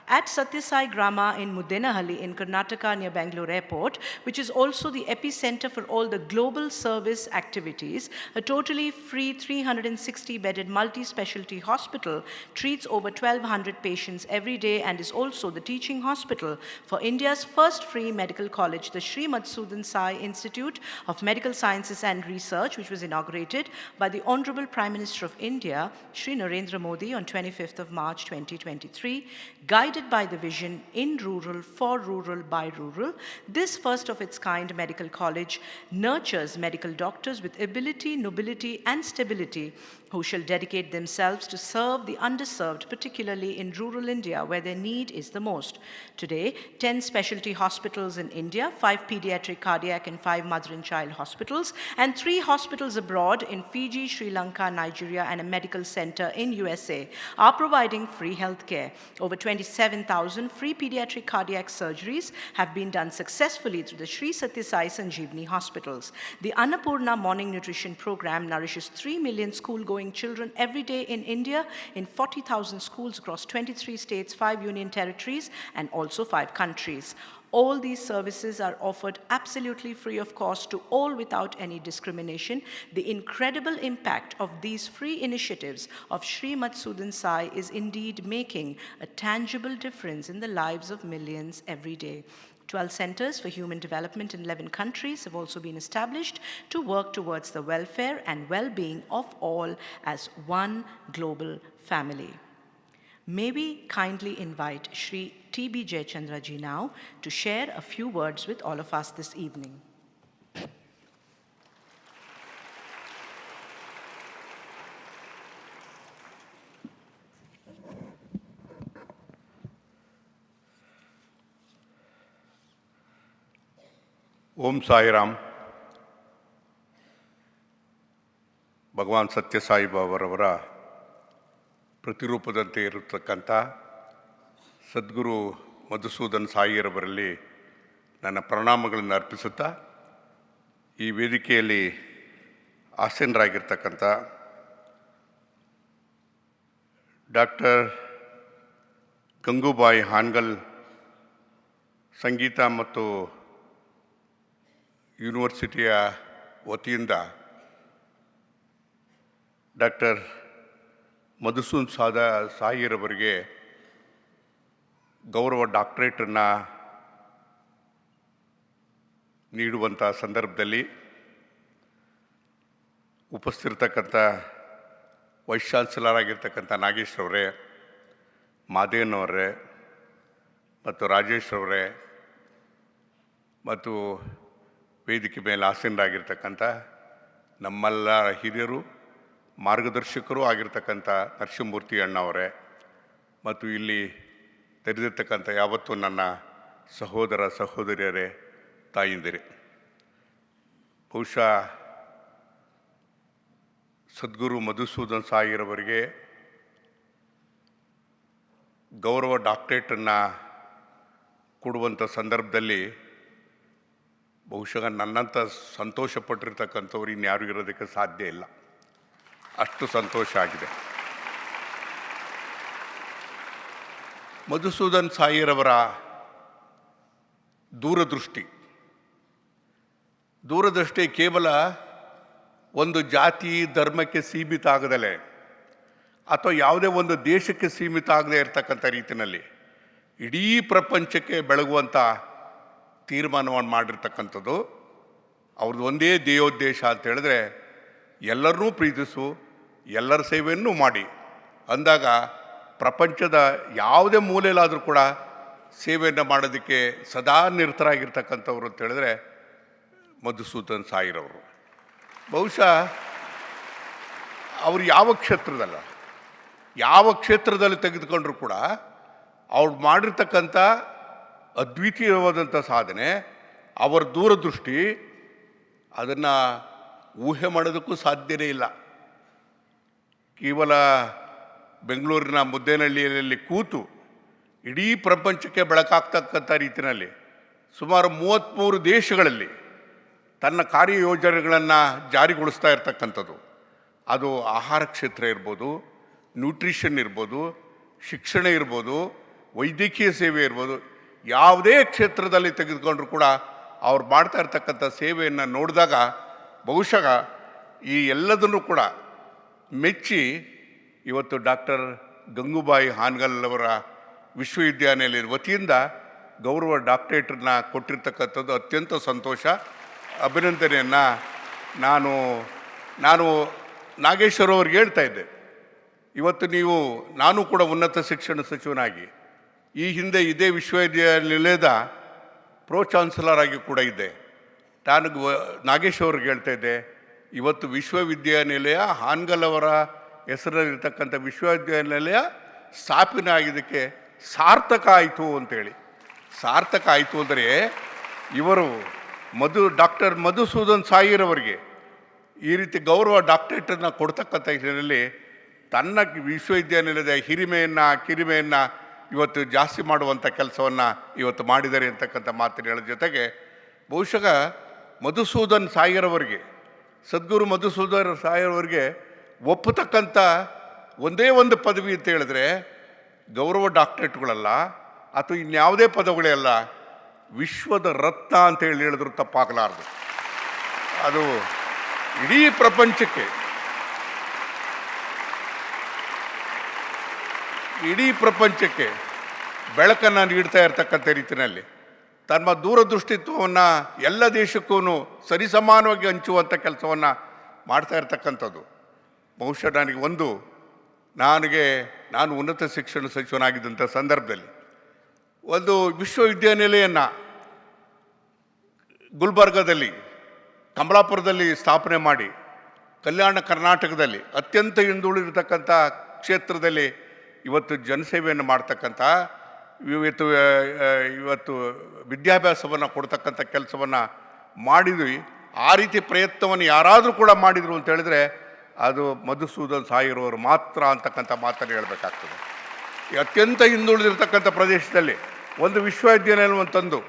At Sathya Sai Grama in Muddenahalli in Karnataka near Bangalore Airport, which is also the epicenter for all the global service activities, a totally free 360-bedded multi-specialty hospital treats over 1,200 patients every day and is also the teaching hospital for India's first free medical college, the Sri Madhusudan Sai Institute of Medical Sciences and Research, which was inaugurated by the Honorable Prime Minister of India, Shri Narendra Modi, on 25th of March 2023, guided by the vision in rural, for rural, by rural. This first of its kind medical college nurtures medical doctors with ability, nobility, and stability who shall dedicate themselves to serve the underserved, particularly in rural India where their need is the most. Today, 10 specialty hospitals in India, 5 pediatric, cardiac, and 5 mother and child hospitals, and 3 hospitals abroad in Fiji, Sri Lanka, Nigeria, and a medical center in USA are providing free health care. Over 27,000 free pediatric cardiac surgeries have been done successfully through the Sri Sathya Sai Sanjeevani hospitals. The Annapurna morning nutrition program nourishes 3 million school-going children every day in India in 40,000 schools across 23 states, 5 union territories, and also 5 countries. All these services are offered absolutely free of cost to all without any discrimination. The incredible impact of these free initiatives of Sri Madhusudan Sai is indeed making a tangible difference in the lives of millions every day. 12 centers for human development in 11 countries have also been established to work towards the welfare and well-being of all as one global family. May we kindly invite Shri T.B. Jayachandra ji now to share a few words with all of us this evening. ಓಂ ಸಾಯಿರಾಮ್. ಭಗವಾನ್ ಸತ್ಯ ಸಾಯಿಬಾಬಾರವರ ಪ್ರತಿರೂಪದಂತೆ ಇರತಕ್ಕಂಥ ಸದ್ಗುರು ಮಧುಸೂದನ್ ಸಾಯಿರವರಲ್ಲಿ ನನ್ನ ಪ್ರಣಾಮಗಳನ್ನು ಅರ್ಪಿಸುತ್ತಾ, ಈ ವೇದಿಕೆಯಲ್ಲಿ ಆಸೀನರಾಗಿರ್ತಕ್ಕಂಥ doctor Gangubai Hangal ಸಂಗೀತ ಮತ್ತು ಯೂನಿವರ್ಸಿಟಿಯ ವತಿಯಿಂದ doctor Madhusudan ಸಾಯಿರವರಿಗೆ ಗೌರವ ಡಾಕ್ಟರೇಟನ್ನು ನೀಡುವಂಥ ಸಂದರ್ಭದಲ್ಲಿ ಉಪಸ್ಥಿತರ್ತಕ್ಕಂಥ ವೈಸ್ ಚಾನ್ಸಲರ್ ಆಗಿರ್ತಕ್ಕಂಥ ನಾಗೇಶ್ ಅವರೇ, ಮಾದೇವನವರೇ ಮತ್ತು ರಾಜೇಶ್ ಅವರೇ ಮತ್ತು ವೇದಿಕೆ ಮೇಲೆ ಆಸೀನರಾಗಿರ್ತಕ್ಕಂಥ ನಮ್ಮೆಲ್ಲರ ಹಿರಿಯರು, ಮಾರ್ಗದರ್ಶಕರು ಆಗಿರ್ತಕ್ಕಂಥ ನರಸಿಂಹಮೂರ್ತಿ ಅಣ್ಣವರೇ ಮತ್ತು ಇಲ್ಲಿ ತೆರೆದಿರ್ತಕ್ಕಂಥ ಯಾವತ್ತೂ ನನ್ನ ಸಹೋದರ ಸಹೋದರಿಯರೇ, ತಾಯಿಂದಿರೇ, ಬಹುಶಃ ಸದ್ಗುರು ಮಧುಸೂದನ್ ಸಾಯಿರವರಿಗೆ ಗೌರವ ಡಾಕ್ಟರೇಟನ್ನು ಕೊಡುವಂಥ ಸಂದರ್ಭದಲ್ಲಿ ಬಹುಶಃ ನನ್ನಂಥ ಸಂತೋಷಪಟ್ಟಿರ್ತಕ್ಕಂಥವ್ರು ಇನ್ಯಾರು ಇರೋದಕ್ಕೆ ಸಾಧ್ಯ ಇಲ್ಲ. ಅಷ್ಟು ಸಂತೋಷ ಆಗಿದೆ. ಮಧುಸೂದನ್ ಸಾಯಿರವರ ದೂರದೃಷ್ಟಿ ಕೇವಲ ಒಂದು ಜಾತಿ ಧರ್ಮಕ್ಕೆ ಸೀಮಿತ ಆಗದಲೇ ಅಥವಾ ಯಾವುದೇ ಒಂದು ದೇಶಕ್ಕೆ ಸೀಮಿತ ಆಗದೇ ಇರತಕ್ಕಂಥ ರೀತಿಯಲ್ಲಿ ಇಡೀ ಪ್ರಪಂಚಕ್ಕೆ ಬೆಳಗುವಂಥ ತೀರ್ಮಾನವನ್ನು ಮಾಡಿರ್ತಕ್ಕಂಥದ್ದು. ಅವ್ರದ್ದು ಒಂದೇ ಧ್ಯೇಯೋದ್ದೇಶ ಅಂತ ಹೇಳಿದ್ರೆ ಎಲ್ಲರನ್ನೂ ಪ್ರೀತಿಸು, ಎಲ್ಲರ ಸೇವೆಯನ್ನು ಮಾಡಿ ಅಂದಾಗ ಪ್ರಪಂಚದ ಯಾವುದೇ ಮೂಲೆಯಲ್ಲಾದರೂ ಕೂಡ ಸೇವೆಯನ್ನು ಮಾಡೋದಕ್ಕೆ ಸದಾ ನಿರತರಾಗಿರ್ತಕ್ಕಂಥವ್ರು ಅಂತ ಹೇಳಿದ್ರೆ ಮಧುಸೂದನ್ ಸಾಯಿರವರು. ಬಹುಶಃ ಅವರು ಯಾವ ಕ್ಷೇತ್ರದಲ್ಲಿ ತೆಗೆದುಕೊಂಡ್ರೂ ಕೂಡ ಅವ್ರು ಮಾಡಿರ್ತಕ್ಕಂಥ ಅದ್ವಿತೀಯವಾದಂಥ ಸಾಧನೆ, ಅವರ ದೂರದೃಷ್ಟಿ, ಅದನ್ನು ಊಹೆ ಮಾಡೋದಕ್ಕೂ ಸಾಧ್ಯವೇ ಇಲ್ಲ. ಕೇವಲ ಬೆಂಗಳೂರಿನ ಮುದ್ದೇನಹಳ್ಳಿಯಲ್ಲಿ ಕೂತು ಇಡೀ ಪ್ರಪಂಚಕ್ಕೆ ಬೆಳಕಾಗ್ತಕ್ಕಂಥ ರೀತಿಯಲ್ಲಿ ಸುಮಾರು 33 ದೇಶಗಳಲ್ಲಿ ತನ್ನ ಕಾರ್ಯಯೋಜನೆಗಳನ್ನು ಜಾರಿಗೊಳಿಸ್ತಾ ಇರ್ತಕ್ಕಂಥದ್ದು. ಅದು ಆಹಾರ ಕ್ಷೇತ್ರ ಇರ್ಬೋದು, ನ್ಯೂಟ್ರಿಷನ್ ಇರ್ಬೋದು, ಶಿಕ್ಷಣ ಇರ್ಬೋದು, ವೈದ್ಯಕೀಯ ಸೇವೆ ಇರ್ಬೋದು, ಯಾವುದೇ ಕ್ಷೇತ್ರದಲ್ಲಿ ತೆಗೆದುಕೊಂಡ್ರೂ ಕೂಡ ಅವ್ರು ಮಾಡ್ತಾ ಇರ್ತಕ್ಕಂಥ ಸೇವೆಯನ್ನು ನೋಡಿದಾಗ ಬಹುಶಃ ಈ ಎಲ್ಲದನ್ನು ಕೂಡ ಮೆಚ್ಚಿ ಇವತ್ತು ಡಾಕ್ಟರ್ ಗಂಗೂಬಾಯಿ ಹಾನ್ಗಲ್ ಅವರ ವಿಶ್ವವಿದ್ಯಾನಿಲಯದ ವತಿಯಿಂದ ಗೌರವ ಡಾಕ್ಟರೇಟನ್ನು ಕೊಟ್ಟಿರ್ತಕ್ಕಂಥದ್ದು ಅತ್ಯಂತ ಸಂತೋಷ. ಅಭಿನಂದನೆಯನ್ನು ನಾನು ನಾಗೇಶ್ವರ ಅವ್ರಿಗೆ ಹೇಳ್ತಾ ಇದ್ದೆ. ಇವತ್ತು ನಾನು ಕೂಡ ಉನ್ನತ ಶಿಕ್ಷಣ ಸಚಿವನಾಗಿ ಈ ಹಿಂದೆ ಇದೇ ವಿಶ್ವವಿದ್ಯಾನಿಲಯದ ಪ್ರೋ ಚಾನ್ಸಲರ್ ಆಗಿ ಕೂಡ ಇದ್ದೆ. ನಾನು ನಾಗೇಶ್ ಅವ್ರಿಗೆ ಹೇಳ್ತಾ ಇದ್ದೆ, ಇವತ್ತು ವಿಶ್ವವಿದ್ಯಾನಿಲಯ ಹಾನ್ಗಲ್ ಅವರ ಹೆಸರಲ್ಲಿರ್ತಕ್ಕಂಥ ವಿಶ್ವವಿದ್ಯಾನಿಲಯ ಸ್ಥಾಪನೆ ಆಗಿದ್ದಕ್ಕೆ ಸಾರ್ಥಕ ಆಯಿತು ಅಂತೇಳಿ. ಸಾರ್ಥಕ ಆಯಿತು ಅಂದರೆ ಇವರು ಡಾಕ್ಟರ್ ಮಧುಸೂದನ್ ಸಾಯಿರವರಿಗೆ ಈ ರೀತಿ ಗೌರವ ಡಾಕ್ಟರೇಟನ್ನು ಕೊಡ್ತಕ್ಕಂಥ ಇದರಲ್ಲಿ ತನ್ನ ವಿಶ್ವವಿದ್ಯಾನಿಲಯದ ಕಿರಿಮೆಯನ್ನು ಇವತ್ತು ಜಾಸ್ತಿ ಮಾಡುವಂಥ ಕೆಲಸವನ್ನು ಇವತ್ತು ಮಾಡಿದ್ದಾರೆ ಅಂತಕ್ಕಂಥ ಮಾತಿನ ಜೊತೆಗೆ ಬಹುಶಃ ಮಧುಸೂದನ್ ಸಾಯಿರವರಿಗೆ, ಸದ್ಗುರು ಮಧುಸೂದನ್ ಸಾಯಿರವರಿಗೆ ಒಪ್ಪತಕ್ಕಂಥ ಒಂದೇ ಒಂದು ಪದವಿ ಅಂತ ಹೇಳಿದ್ರೆ ಗೌರವ ಡಾಕ್ಟರೇಟ್ಗಳಲ್ಲ ಅಥವಾ ಇನ್ಯಾವುದೇ ಪದಗಳೇ ಅಲ್ಲ, ವಿಶ್ವದ ರತ್ನ ಅಂತ ಹೇಳಿದ್ರು ತಪ್ಪಾಗಲಾರದು. ಅದು ಇಡೀ ಪ್ರಪಂಚಕ್ಕೆ ಬೆಳಕನ್ನು ನೀಡ್ತಾ ಇರ್ತಕ್ಕಂಥ ರೀತಿಯಲ್ಲಿ ತಮ್ಮ ದೂರದೃಷ್ಟಿತ್ವವನ್ನು ಎಲ್ಲ ದೇಶಕ್ಕೂ ಸರಿಸಮಾನವಾಗಿ ಹಂಚುವಂಥ ಕೆಲಸವನ್ನು ಮಾಡ್ತಾ ಇರ್ತಕ್ಕಂಥದ್ದು. ಬಹುಶಃ ನಾನು ಉನ್ನತ ಶಿಕ್ಷಣ ಸಚಿವನಾಗಿದ್ದಂಥ ಸಂದರ್ಭದಲ್ಲಿ ಒಂದು ವಿಶ್ವವಿದ್ಯಾನಿಲಯವನ್ನು ಗುಲ್ಬರ್ಗದಲ್ಲಿ, ಕಮಲಾಪುರದಲ್ಲಿ ಸ್ಥಾಪನೆ ಮಾಡಿ ಕಲ್ಯಾಣ ಕರ್ನಾಟಕದಲ್ಲಿ ಅತ್ಯಂತ ಹಿಂದುಳಿದಿರ್ತಕ್ಕಂಥ ಕ್ಷೇತ್ರದಲ್ಲಿ ಇವತ್ತು ಜನಸೇವೆಯನ್ನು ಮಾಡ್ತಕ್ಕಂಥ ಇವತ್ತು ವಿದ್ಯಾಭ್ಯಾಸವನ್ನು ಕೊಡ್ತಕ್ಕಂಥ ಕೆಲಸವನ್ನು ಮಾಡಿದ್ವಿ. ಆ ರೀತಿ ಪ್ರಯತ್ನವನ್ನು ಯಾರಾದರೂ ಕೂಡ ಮಾಡಿದರು ಅಂತ ಹೇಳಿದ್ರೆ ಅದು ಮಧುಸೂದನ್ ಸಾಯಿರವರು ಮಾತ್ರ ಅಂತಕ್ಕಂಥ ಮಾತನ್ನು ಹೇಳಬೇಕಾಗ್ತದೆ. ಈ ಅತ್ಯಂತ ಹಿಂದುಳಿದಿರ್ತಕ್ಕಂಥ ಪ್ರದೇಶದಲ್ಲಿ ಒಂದು ವಿಶ್ವವಿದ್ಯಾನಿಲಯವನ್ನು ತಂದು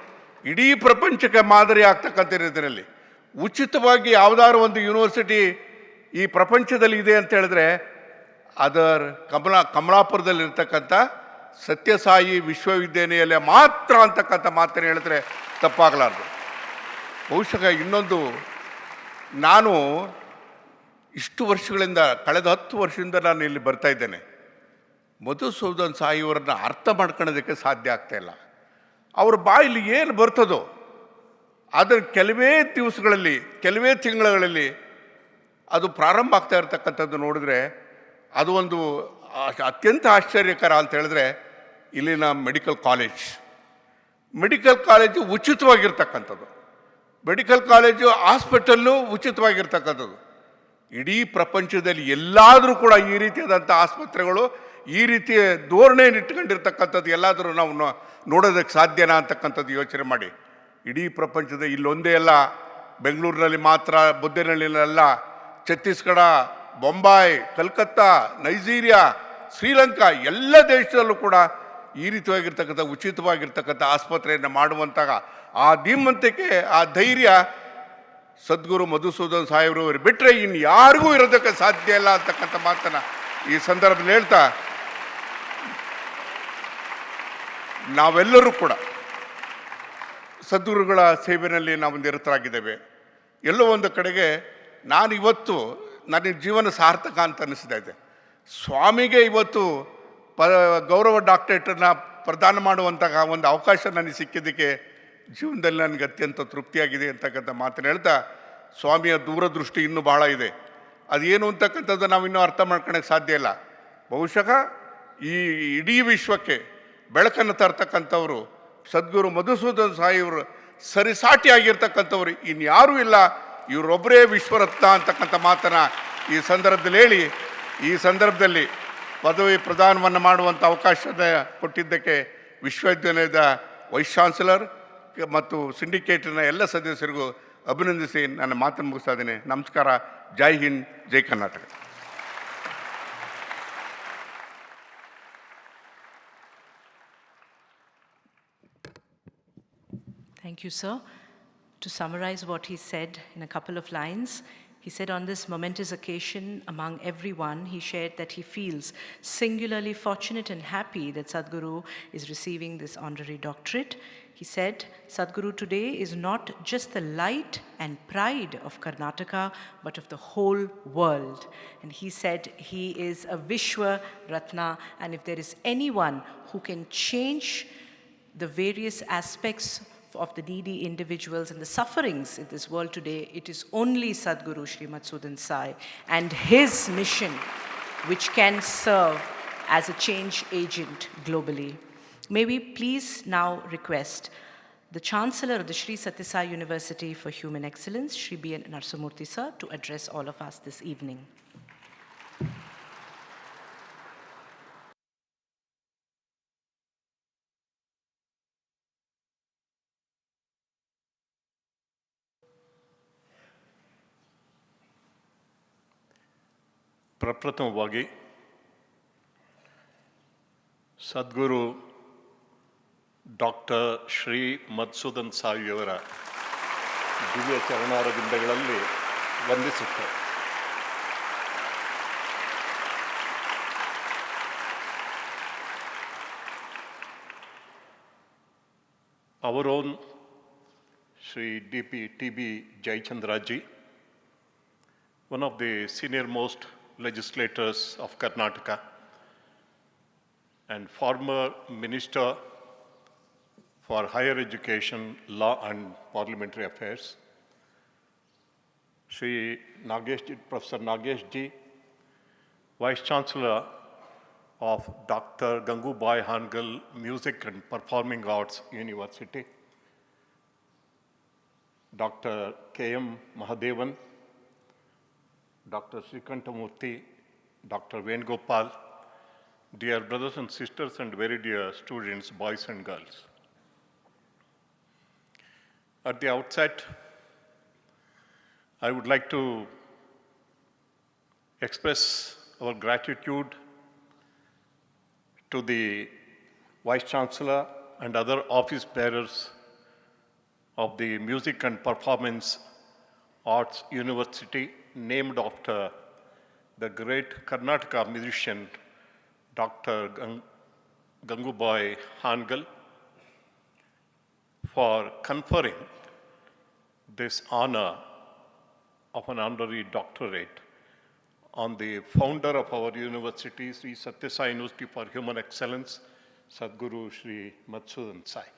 ಇಡೀ ಪ್ರಪಂಚಕ್ಕೆ ಮಾದರಿ ಆಗ್ತಕ್ಕಂಥ ರೀತಿಯಲ್ಲಿ ಉಚಿತವಾಗಿ ಯಾವುದಾದ್ರು ಒಂದು ಯೂನಿವರ್ಸಿಟಿ ಈ ಪ್ರಪಂಚದಲ್ಲಿ ಇದೆ ಅಂತ ಹೇಳಿದ್ರೆ ಕಮಲಾಪುರದಲ್ಲಿರ್ತಕ್ಕಂಥ ಸತ್ಯಸಾಯಿ ವಿಶ್ವವಿದ್ಯಾನಿಲಯ ಮಾತ್ರ ಅಂತಕ್ಕಂಥ ಮಾತನ್ನು ಹೇಳಿದ್ರೆ ತಪ್ಪಾಗಲಾರ್ದು. ಬಹುಶಃ ಇನ್ನೊಂದು, ನಾನು ಇಷ್ಟು ವರ್ಷಗಳಿಂದ ಕಳೆದ 10 ವರ್ಷದಿಂದ ನಾನು ಇಲ್ಲಿ ಬರ್ತಾ ಇದ್ದೇನೆ. ಮಧುಸೂದನ್ ಸಾಯಿಯವರನ್ನ ಅರ್ಥ ಮಾಡ್ಕೊಳ್ಳೋದಕ್ಕೆ ಸಾಧ್ಯ ಆಗ್ತಾಯಿಲ್ಲ. ಅವ್ರ ಬಾಯಲ್ಲಿ ಏನು ಬರ್ತದೋ ಅದನ್ನು ಕೆಲವೇ ದಿವಸಗಳಲ್ಲಿ, ಕೆಲವೇ ತಿಂಗಳಲ್ಲಿ ಅದು ಪ್ರಾರಂಭ ಆಗ್ತಾ ಇರ್ತಕ್ಕಂಥದ್ದು ನೋಡಿದ್ರೆ ಅದು ಒಂದು ಅತ್ಯಂತ ಆಶ್ಚರ್ಯಕರ ಅಂತ ಹೇಳಿದ್ರೆ, ಇಲ್ಲಿನ ಮೆಡಿಕಲ್ ಕಾಲೇಜು ಉಚಿತವಾಗಿರ್ತಕ್ಕಂಥದ್ದು, ಮೆಡಿಕಲ್ ಕಾಲೇಜು ಹಾಸ್ಪಿಟಲ್ಲು ಉಚಿತವಾಗಿರ್ತಕ್ಕಂಥದ್ದು. ಇಡೀ ಪ್ರಪಂಚದಲ್ಲಿ ಎಲ್ಲಾದರೂ ಕೂಡ ಈ ರೀತಿಯಾದಂಥ ಆಸ್ಪತ್ರೆಗಳು ಈ ರೀತಿಯ ಧೋರಣೆಯನ್ನು ಇಟ್ಕೊಂಡಿರ್ತಕ್ಕಂಥದ್ದು ಎಲ್ಲಾದರೂ ನಾವು ನೋಡೋದಕ್ಕೆ ಸಾಧ್ಯನಾ ಅಂತಕ್ಕಂಥದ್ದು ಯೋಚನೆ ಮಾಡಿ. ಇಡೀ ಪ್ರಪಂಚದ ಇಲ್ಲೊಂದೇ ಅಲ್ಲ, ಬೆಂಗಳೂರಿನಲ್ಲಿ ಮಾತ್ರ, ಮುದ್ದೇನಹಳ್ಳಿಯಲ್ಲ, ಛತ್ತೀಸ್ಗಢ, ಬೊಂಬಾಯಿ, ಕಲ್ಕತ್ತಾ, ನೈಜೀರಿಯಾ, ಶ್ರೀಲಂಕಾ ಎಲ್ಲ ದೇಶದಲ್ಲೂ ಕೂಡ ಈ ರೀತಿಯಾಗಿರ್ತಕ್ಕಂಥ ಉಚಿತವಾಗಿರ್ತಕ್ಕಂಥ ಆಸ್ಪತ್ರೆಯನ್ನು ಮಾಡುವಂತಹ ಆ ಧೀಮಂತಿಕೆ, ಆ ಧೈರ್ಯ ಸದ್ಗುರು ಮಧುಸೂದನ್ ಸಾಯಿರವರು ಬಿಟ್ಟರೆ ಇನ್ನು ಯಾರಿಗೂ ಇರೋದಕ್ಕೆ ಸಾಧ್ಯ ಇಲ್ಲ ಅಂತಕ್ಕಂಥ ಮಾತನ್ನು ಈ ಸಂದರ್ಭದಲ್ಲಿ ಹೇಳ್ತಾ, ನಾವೆಲ್ಲರೂ ಕೂಡ ಸದ್ಗುರುಗಳ ಸೇವೆಯಲ್ಲಿ ನಾವು ನಿರತರಾಗಿದ್ದೇವೆ. ಎಲ್ಲೋ ಒಂದು ಕಡೆಗೆ ನಾನು ಇವತ್ತು ನನಗೆ ಜೀವನ ಸಾರ್ಥಕ ಅಂತ ಅನ್ನಿಸ್ತಾ ಇದೆ. ಸ್ವಾಮಿಗೆ ಇವತ್ತು ಗೌರವ ಡಾಕ್ಟರೇಟನ್ನು ಪ್ರದಾನ ಮಾಡುವಂತಹ ಒಂದು ಅವಕಾಶ ನನಗೆ ಸಿಕ್ಕಿದ್ದಕ್ಕೆ ಜೀವನದಲ್ಲಿ ನನಗೆ ಅತ್ಯಂತ ತೃಪ್ತಿಯಾಗಿದೆ ಅಂತಕ್ಕಂಥ ಮಾತನ್ನು ಹೇಳ್ತಾ, ಸ್ವಾಮಿಯ ದೂರದೃಷ್ಟಿ ಇನ್ನೂ ಭಾಳ ಇದೆ. ಅದೇನು ಅಂತಕ್ಕಂಥದ್ದು ನಾವಿನ್ನೂ ಅರ್ಥ ಮಾಡ್ಕೊಳಕ್ಕೆ ಸಾಧ್ಯ ಇಲ್ಲ. ಬಹುಶಃ ಈ ಇಡೀ ವಿಶ್ವಕ್ಕೆ ಬೆಳಕನ್ನು ತರ್ತಕ್ಕಂಥವ್ರು ಸದ್ಗುರು ಮಧುಸೂದನ್ ಸಾಯಿಯವರು ಸರಿಸಾಟಿಯಾಗಿರ್ತಕ್ಕಂಥವ್ರು ಇನ್ಯಾರೂ ಇಲ್ಲ, ಇವರೊಬ್ಬರೇ ವಿಶ್ವರತ್ನ ಅಂತಕ್ಕಂಥ ಮಾತನ್ನು ಈ ಸಂದರ್ಭದಲ್ಲಿ ಹೇಳಿ, ಈ ಸಂದರ್ಭದಲ್ಲಿ ಪದವಿ ಪ್ರದಾನವನ್ನು ಮಾಡುವಂಥ ಅವಕಾಶದ ಕೊಟ್ಟಿದ್ದಕ್ಕೆ ವಿಶ್ವವಿದ್ಯಾಲಯದ ವೈಸ್ ಚಾನ್ಸಲರ್ ಮತ್ತು ಸಿಂಡಿಕೇಟಿನ ಎಲ್ಲ ಸದಸ್ಯರಿಗೂ ಅಭಿನಂದಿಸಿ ನನ್ನ ಮಾತನ್ನು ಮುಗಿಸ್ತಾ ಇದ್ದೇನೆ. ನಮಸ್ಕಾರ. ಜೈ ಹಿಂದ್, ಜೈ Karnataka. Thank you, sir. To summarize what he said in a couple of lines, he said on this momentous occasion among everyone, he shared that he feels singularly fortunate and happy that Sadhguru is receiving this honorary doctorate. He said, Sadhguru today is not just the light and pride of Karnataka, but of the whole world. And he said he is a Vishwa Ratna, and if there is anyone who can change the various aspects of the needy individuals and the sufferings in this world today, it is only Sadhguru Sri Madhusudan Sai and his mission which can serve as a change agent globally. May we please now request the Chancellor of the Sri Sathya Sai University for Human Excellence, Sri B. N. Narasimhamurthy sir, to address all of us this evening. ಪ್ರಪ್ರಥಮವಾಗಿ ಸದ್ಗುರು doctor Shri Madhusudan ಸಾಯಿಯವರ ದಿವ್ಯ ಚರಣಾರವಿಂದಗಳಲ್ಲಿ ವಂದಿಸುತ್ತೇವೆ. Our own Sri T.B. Jayachandraji, one of the senior-most legislators of Karnataka and former Minister for Higher Education, Law and Parliamentary Affairs, Sri Nageshji, Professor Nageshji, Vice Chancellor of Dr. Gangubai Hangal Music and Performing Arts University, Dr. K.M. Mahadevan, Dr. Srikantamurthy, Dr. Venugopal, dear brothers and sisters and very dear students, boys and girls. At the outset, I would like to express our gratitude to the Vice Chancellor and other office bearers of the Music and Performance Arts University, named after the great Karnataka musician, Dr. Gangubai Hangal, for conferring this honor of an honorary doctorate on the founder of our university, Sri Sathya Sai University for Human Excellence, Sadhguru Sri Madhusudan Sai.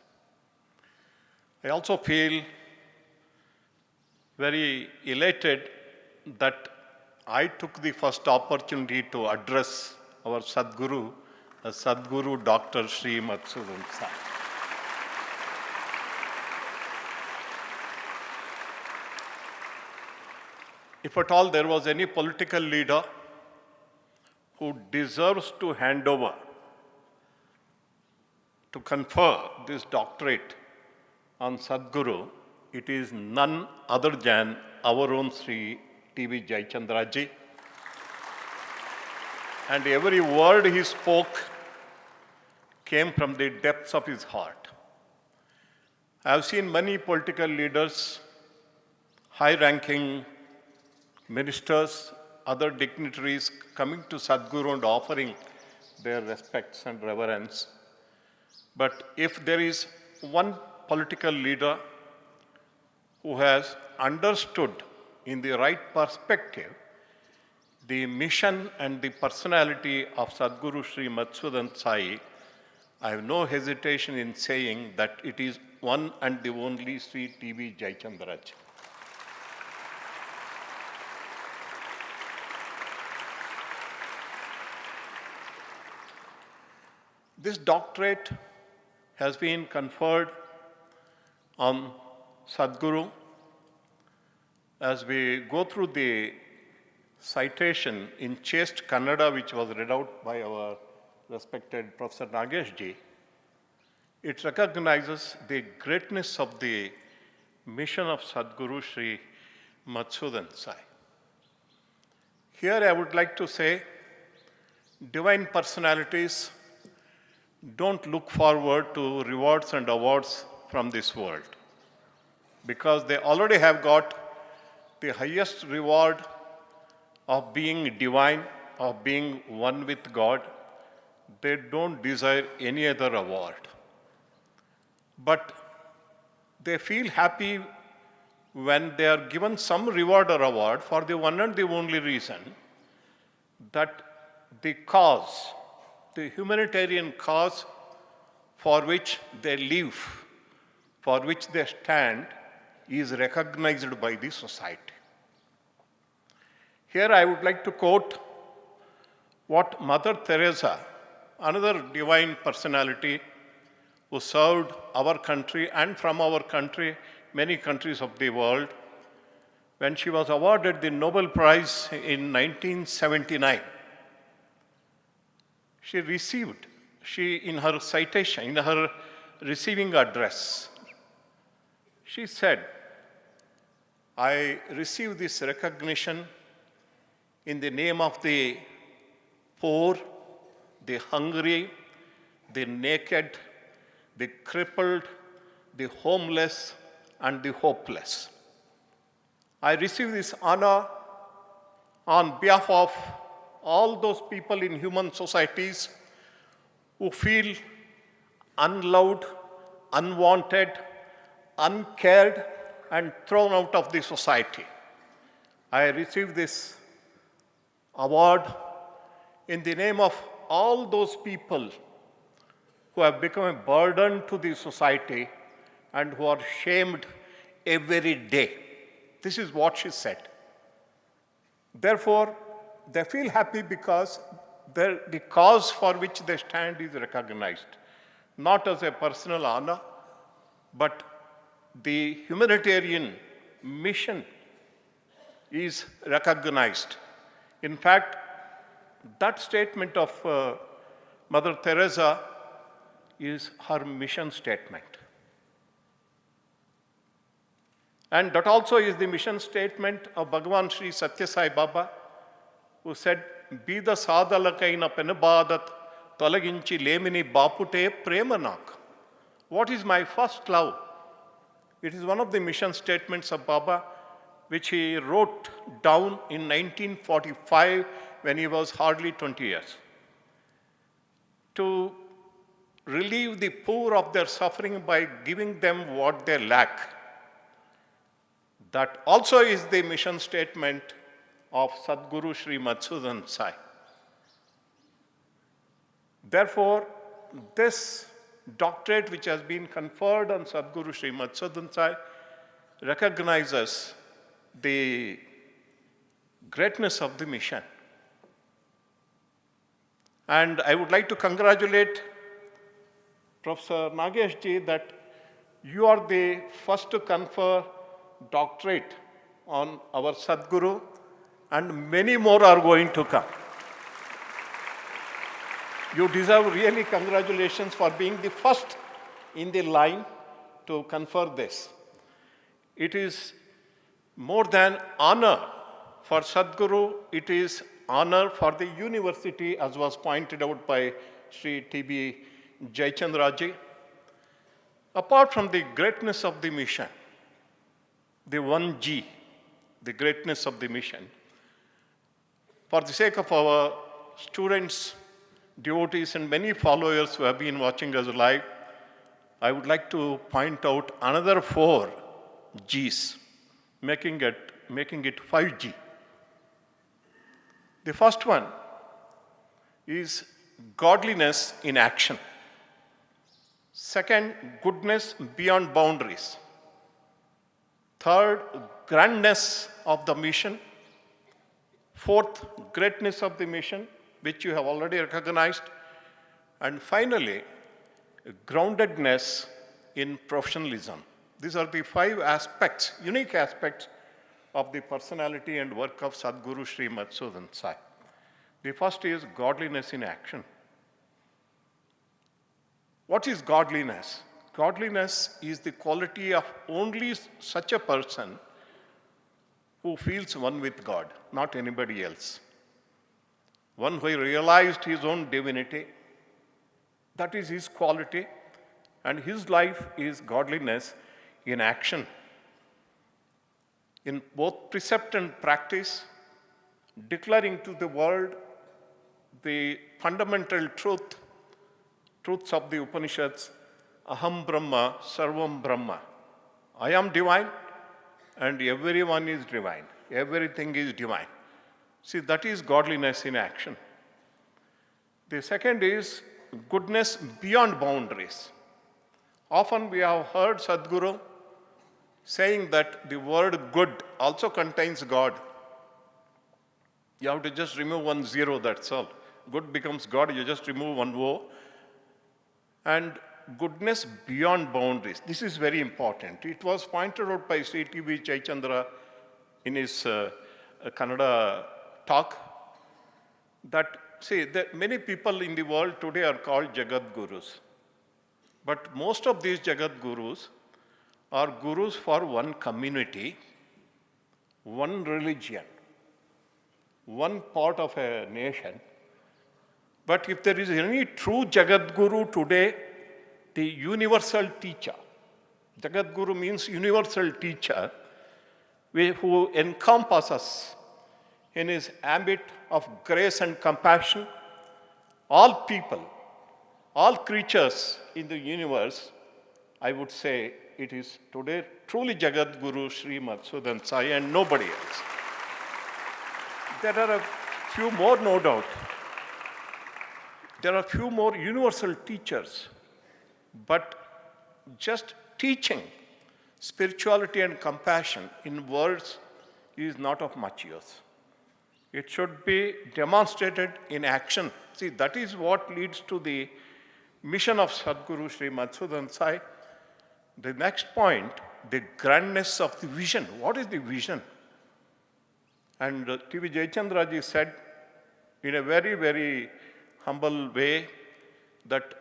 I also feel very elated that I took the first opportunity to address our Sadhguru, Sadhguru Dr. Sri Madhusudan Sai. If at all there was any political leader who deserves to hand over, to confer this doctorate on Sadhguru, it is none other than our own Sri T.B. Jayachandraji. And every word he spoke came from the depths of his heart. I have seen many political leaders, high-ranking ministers, other dignitaries coming to Sadhguru and offering their respects and reverence. But if there is one political leader who has understood in the right perspective the mission and the personality of Sadhguru Sri Madhusudan Sai, I have no hesitation in saying that it is one and the only Sri T.B. Jayachandraji. This doctorate has been conferred on Sadhguru. As we go through the citation in chaste Kannada, which was read out by our respected Professor Nageshji, it recognizes the greatness of the mission of Sadhguru Sri Madhusudan Sai. Here I would like to say, divine personalities don't look forward to rewards and awards from this world. because they already have got the highest reward of being divine, of being one with God. They don't desire any other award. But they feel happy when they are given some reward or award for the one and the only reason that the cause, the humanitarian cause for which they live, for which they stand, is recognized by the society. Here I would like to quote what Mother Teresa, another divine personality who served our country and from our country, many countries of the world, when she was awarded the Nobel Prize in 1979. In her citation, in her receiving address, she said, I receive this recognition in the name of the poor, the hungry, the naked, the crippled, the homeless, and the hopeless. I receive this honor on behalf of all those people in human societies who feel unloved, unwanted, uncared, and thrown out of the society. I receive this award in the name of all those people who have become a burden to the society and who are shamed every day. This is what she said. Therefore, they feel happy because the cause for which they stand is recognized, not as a personal honor, but the humanitarian mission is recognized. In fact, that statement of Mother Teresa is her mission statement. And that also is the mission statement of Bhagavan Sri Sathya Sai Baba, who said, Bida sadalakaina penabadat tolaginchi lemini bapute premanak. What is my first love? It is one of the mission statements of Baba, which he wrote down in 1945 when he was hardly 20 years. To relieve the poor of their suffering by giving them what they lack. That also is the mission statement of Sadguru Sri Madhusudan Sai. Therefore, this doctorate which has been conferred on Sadguru Sri Madhusudan Sai recognizes the greatness of the mission. And I would like to congratulate Professor Nagesh ji that you are the first to confer doctorate on our Sadguru, and many more are going to come. You deserve really congratulations for being the first in the line to confer this. It is more than honor for Sadguru, it is honor for the university, as was pointed out by Sri T.B. Jayachandraji. Apart from the greatness of the mission, the 1G, the greatness of the mission, for the sake of our students, devotees, and many followers who have been watching us live, I would like to point out another 4 Gs, making it 5G. The first one is godliness in action. Second, goodness beyond boundaries. Third, grandness of the mission. Fourth, greatness of the mission, which you have already recognized. And finally, groundedness in professionalism. These are the 5 aspects, unique aspects of the personality and work of Sadguru Sri Madhusudan Sai. The first is godliness in action. What is godliness? Godliness is the quality of only such a person who feels one with God, not anybody else. One who realized his own divinity, that is his quality, and his life is godliness in action. in both precept and practice, declaring to the world the fundamental truths of the Upanishads, Aham Brahma, Sarvam Brahma. I am divine and everyone is divine. Everything is divine. See, that is godliness in action. The second is goodness beyond boundaries. Often we have heard Sadguru saying that the word good also contains God. You have to just remove one zero, that's all. Good becomes God, you just remove one O. And goodness beyond boundaries. This is very important. It was pointed out by Sri T.V. Chaichandra in his Kannada talk that, see, that many people in the world today are called Jagat Gurus. But most of these Jagat Gurus are gurus for one community, one religion, one part of a nation. But if there is any true Jagat Guru today, the universal teacher, Jagat Guru means universal teacher, who encompasses in his ambit of grace and compassion all people, all creatures in the universe, I would say it is today truly Jagat Guru Sri Madhusudan Sai and nobody else. There are a few more, no doubt. There are a few more universal teachers, but just teaching spirituality and compassion in words is not of much use. It should be demonstrated in action. See, that is what leads to the mission of Sadguru Sri Madhusudan Sai. The next point, the grandness of the vision. What is the vision? And T.V. Jayachandraji said in a very, very humble way that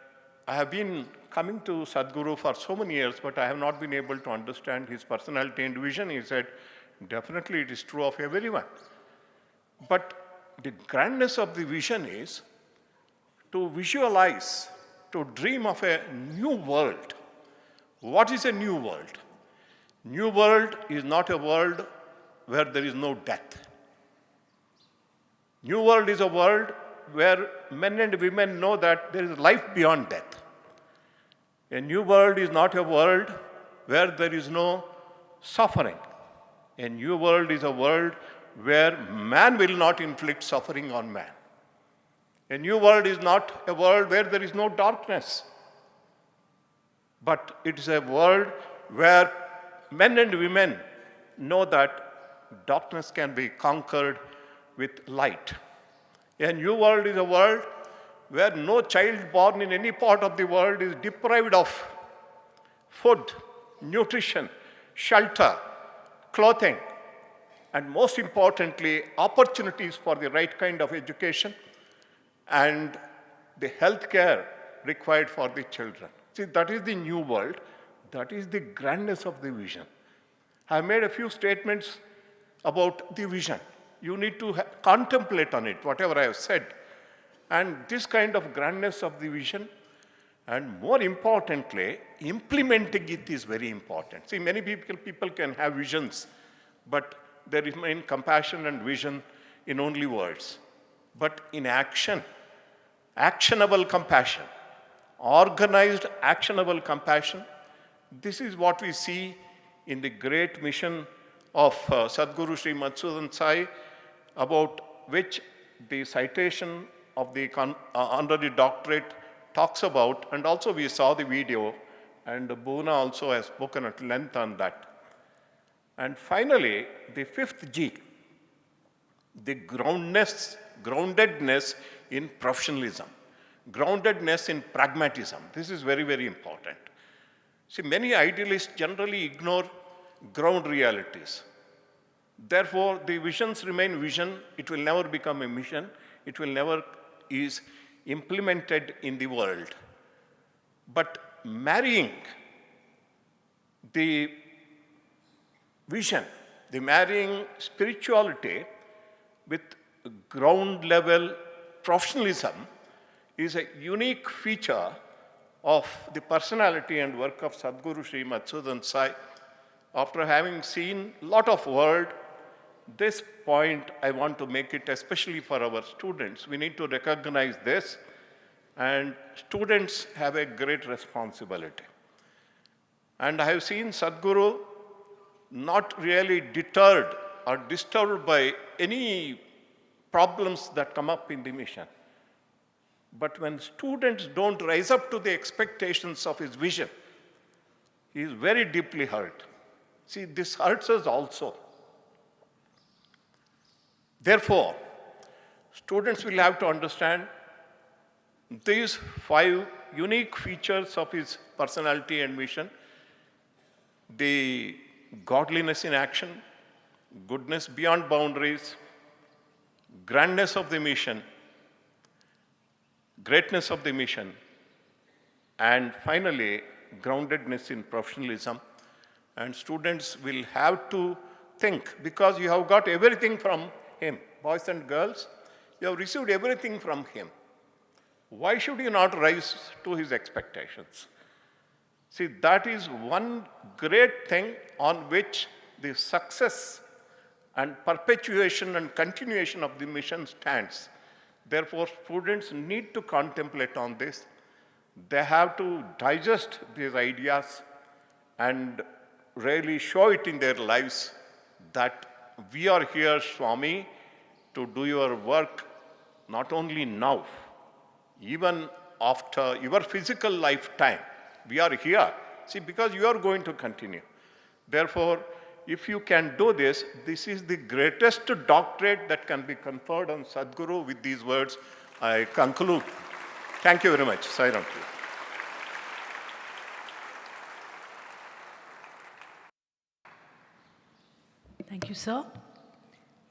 I have been coming to Sadguru for so many years, but I have not been able to understand his personality and vision. He said, definitely it is true of everyone. But the grandness of the vision is to visualize, to dream of a new world. What is a new world? New world is not a world where there is no death. New world is a world where men and women know that there is life beyond death. A new world is not a world where there is no suffering. A new world is a world where man will not inflict suffering on man. A new world is not a world where there is no darkness, but it is a world where men and women know that darkness can be conquered with light. A new world is a world where no child born in any part of the world is deprived of food, nutrition, shelter, clothing, and most importantly, opportunities for the right kind of education and the health care required for the children. See, that is the new world. That is the grandness of the vision. I have made a few statements about the vision. You need to contemplate on it, whatever I have said. And this kind of grandness of the vision, and more importantly, implementing it is very important. See, many people can have visions, but they remain compassion and vision in only words. But in action, actionable compassion, organized actionable compassion, this is what we see in the great mission of Sadguru Sri Madhusudan Sai, about which the citation of the Honorary Doctorate talks about, and also we saw the video, and Boona also has spoken at length on that. And finally, the fifth G, the groundedness in professionalism, groundedness in pragmatism. This is very, very important. See, many idealists generally ignore ground realities. Therefore, the visions remain vision. It will never become a mission. It will never is implemented in the world. But marrying the vision, the marrying spirituality with ground level professionalism is a unique feature of the personality and work of Sadguru Sri Madhusudan Sai, after having seen a lot of world, this point I want to make it especially for our students. We need to recognize this, and students have a great responsibility. And I have seen Sadguru not really deterred or disturbed by any problems that come up in the mission. But when students don't rise up to the expectations of his vision, he is very deeply hurt. See, this hurts us also. Therefore, students will have to understand these 5 unique features of his personality and mission: the godliness in action, goodness beyond boundaries, grandness of the mission, greatness of the mission, and finally, groundedness in professionalism. And students will have to think, because you have got everything from him, boys and girls, you have received everything from him. Why should you not rise to his expectations? See, that is one great thing on which the success and perpetuation and continuation of the mission stands. Therefore, students need to contemplate on this. They have to digest these ideas and really show it in their lives that we are here, Swami, to do your work not only now, even after your physical lifetime. We are here. See, because you are going to continue. Therefore, if you can do this, this is the greatest doctorate that can be conferred on Sadguru. With these words, I conclude. Thank you very much. Sai Ram to you. Thank you, sir.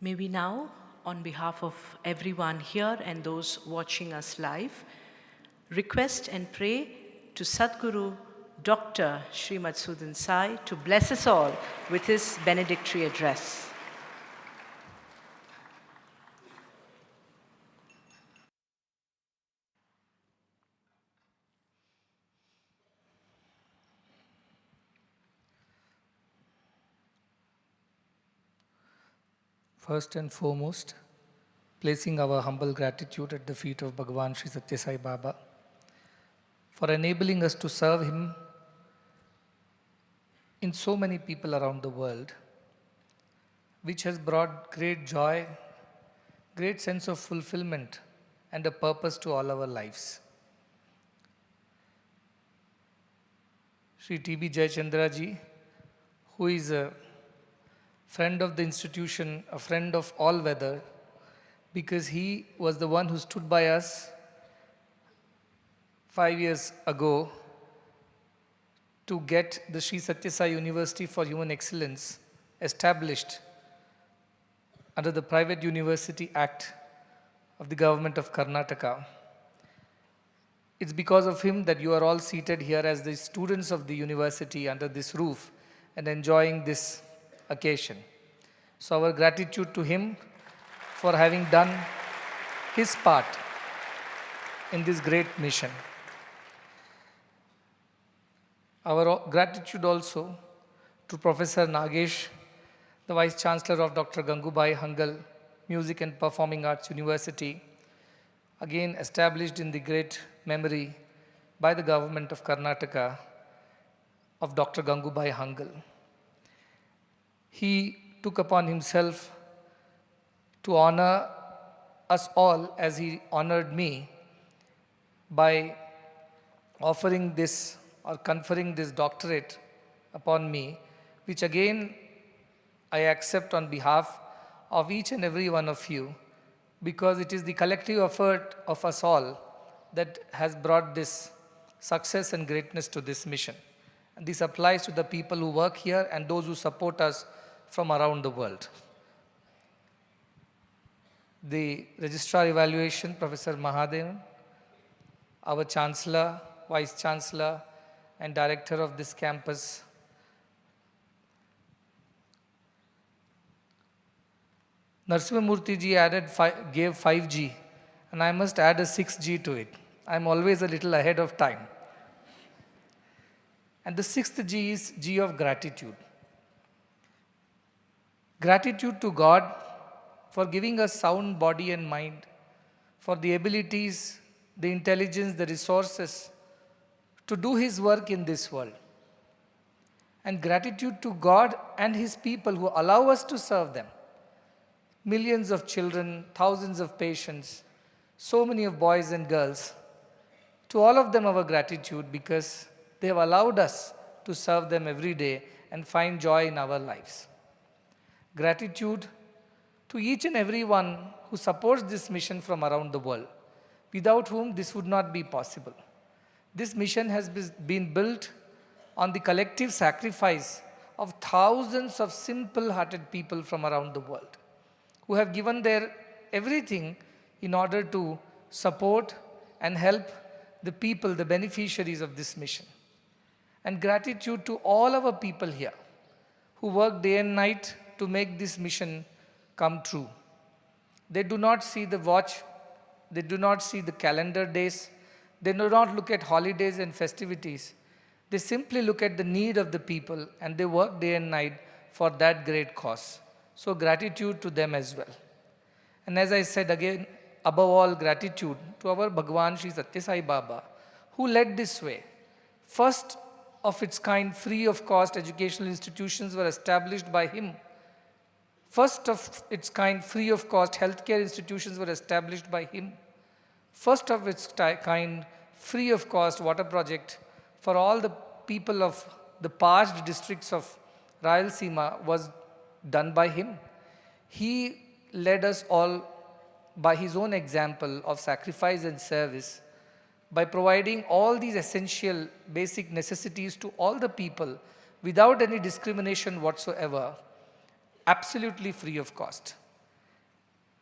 May we now, on behalf of everyone here and those watching us live, request and pray to Sadguru Dr. Sri Madhusudan Sai to bless us all with his benedictory address. First and foremost, placing our humble gratitude at the feet of Bhagavan Sri Sathya Sai Baba for enabling us to serve him in so many people around the world, which has brought great joy, great sense of fulfillment and a purpose to all our lives. Sri T.B. Jayachandra ji, who is a friend of the institution, a friend of all weather, because he was the one who stood by us 5 years ago to get the Sri Sathya Sai University for Human Excellence established under the Private University Act of the Government of Karnataka. It's because of him that you are all seated here as the students of the university under this roof and enjoying this occasion. So our gratitude to him for having done his part in this great mission. Our gratitude also to Professor Nagesh, the Vice Chancellor of Dr. Gangubai, Hangal, Music and Performing Arts University, again established in the great memory by the government of Karnataka of Dr. Gangubai Hangal. He took upon himself to honor us all as he honored me by offering this or conferring this doctorate upon me, which again I accept on behalf of each and every one of you, because it is the collective effort of us all that has brought this success and greatness to this mission. And this applies to the people who work here and those who support us from around the world. The Registrar Evaluation, Professor Mahadevan, our Chancellor, Vice Chancellor, and Director of this campus, Narasimhamurthy ji gave 5G, and I must add a 6G to it. I'm always a little ahead of time. And the 6th G is G of gratitude. Gratitude to God for giving us sound body and mind, for the abilities, the intelligence, the resources to do His work in this world. And gratitude to God and His people who allow us to serve them. Millions of children, thousands of patients, so many of boys and girls. To all of them our gratitude because they have allowed us to serve them every day and find joy in our lives. Gratitude to each and every one who supports this mission from around the world, without whom this would not be possible. This mission has been built on the collective sacrifice of thousands of simple-hearted people from around the world who have given their everything in order to support and help the people, the beneficiaries of this mission. And gratitude to all our people here who work day and night to make this mission come true. They do not see the watch, they do not see the calendar days, they do not look at holidays and festivities. They simply look at the need of the people and they work day and night for that great cause. So gratitude to them as well. And as I said again, above all gratitude to our Bhagwan Sri Sathya Sai Baba, who led this way. First of its kind free of cost educational institutions were established by him. First of its kind free of cost healthcare institutions were established by him. First of its kind free of cost water project for all the people of the parched districts of Rayalaseema was done by him. He led us all by his own example of sacrifice and service by providing all these essential basic necessities to all the people without any discrimination whatsoever, absolutely free of cost.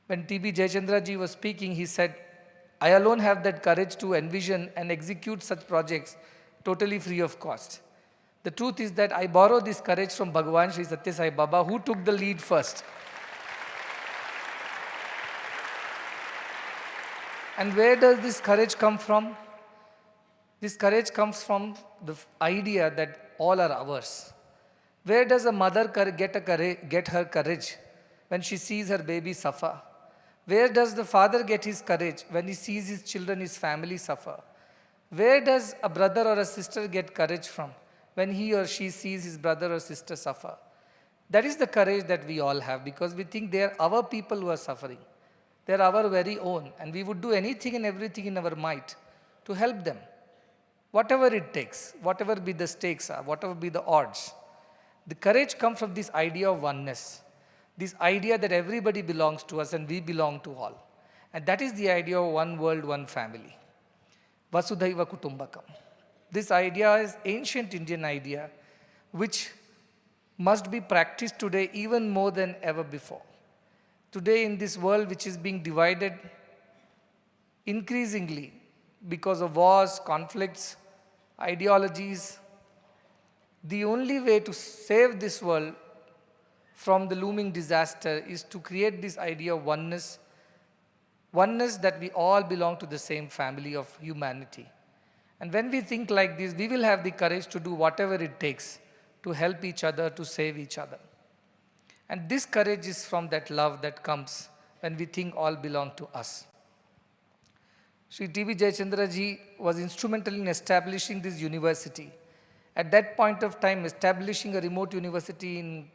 When T.B. Jayachandraji was speaking, he said, I alone have that courage to envision and execute such projects totally free of cost. The truth is that I borrow this courage from Bhagwan Sri Sathya Sai Baba, who took the lead first. And where does this courage come from? This courage comes from the idea that all are ours. Where does a mother get her courage? When she sees her baby suffer. Where does the father get his courage? When he sees his children, his family suffer. Where does a brother or a sister get courage from? When he or she sees his brother or sister suffer. That is the courage that we all have because we think they are our people who are suffering. They are our very own and we would do anything and everything in our might to help them. Whatever it takes, whatever be the stakes are, whatever be the odds. The courage comes from this idea of oneness. This idea that everybody belongs to us and we belong to all. And that is the idea of one world, one family. Vasudhaiva Kutumbakam. This idea is ancient Indian idea which must be practiced today even more than ever before. Today in this world which is being divided increasingly because of wars, conflicts, ideologies, the only way to save this world from the looming disaster is to create this idea of oneness, oneness that we all belong to the same family of humanity. And when we think like this, we will have the courage to do whatever it takes to help each other, to save each other. And this courage is from that love that comes when we think all belong to us. Sri T.B. Jayachandraji was instrumental in establishing this university. At that point of time, establishing a remote university in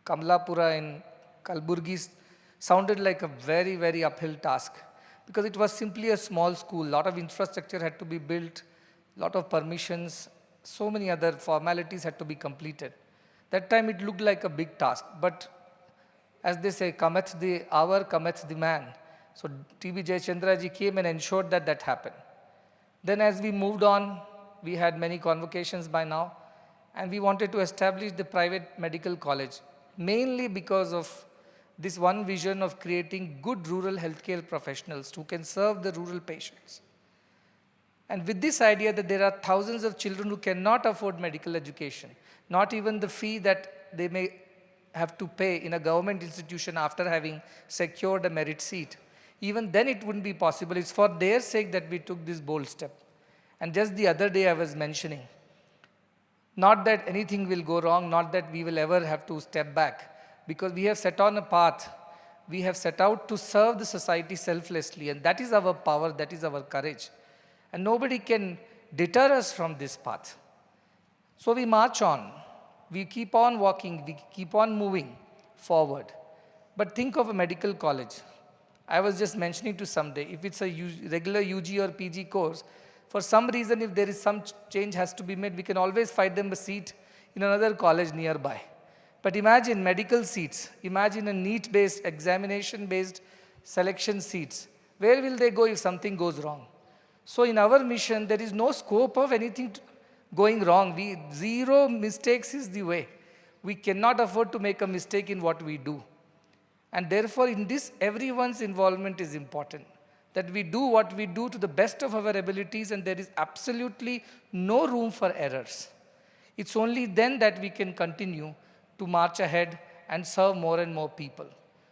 Kamlapura in Kalburgi sounded like a very, very uphill task because it was simply a small school. A lot of infrastructure had to be built, a lot of permissions, so many other formalities had to be completed. That time it looked like a big task, but as they say, cometh the hour, cometh the man. So T.B. Jayachandraji came and ensured that that happened. Then as we moved on, we had many convocations by now, and we wanted to establish the private medical college, mainly because of this one vision of creating good rural healthcare professionals who can serve the rural patients. And with this idea that there are thousands of children who cannot afford medical education, not even the fee that they may have to pay in a government institution after having secured a merit seat. Even then it wouldn't be possible. It's for their sake that we took this bold step. And just the other day I was mentioning, not that anything will go wrong, not that we will ever have to step back, because we have set on a path. We have set out to serve the society selflessly, and that is our power, that is our courage. And nobody can deter us from this path. So we march on. We keep on walking. We keep on moving forward. But think of a medical college. I was just mentioning to someday, if it's a regular UG or PG course, for some reason, if there is some change has to be made, we can always find them a seat in another college nearby. But imagine medical seats. Imagine a NEET-based, examination-based selection seats. Where will they go if something goes wrong? So in our mission, there is no scope of anything going wrong. Zero mistakes is the way. We cannot afford to make a mistake in what we do. And therefore, in this, everyone's involvement is important. That we do what we do to the best of our abilities, and there is absolutely no room for errors. It's only then that we can continue to march ahead and serve more and more people.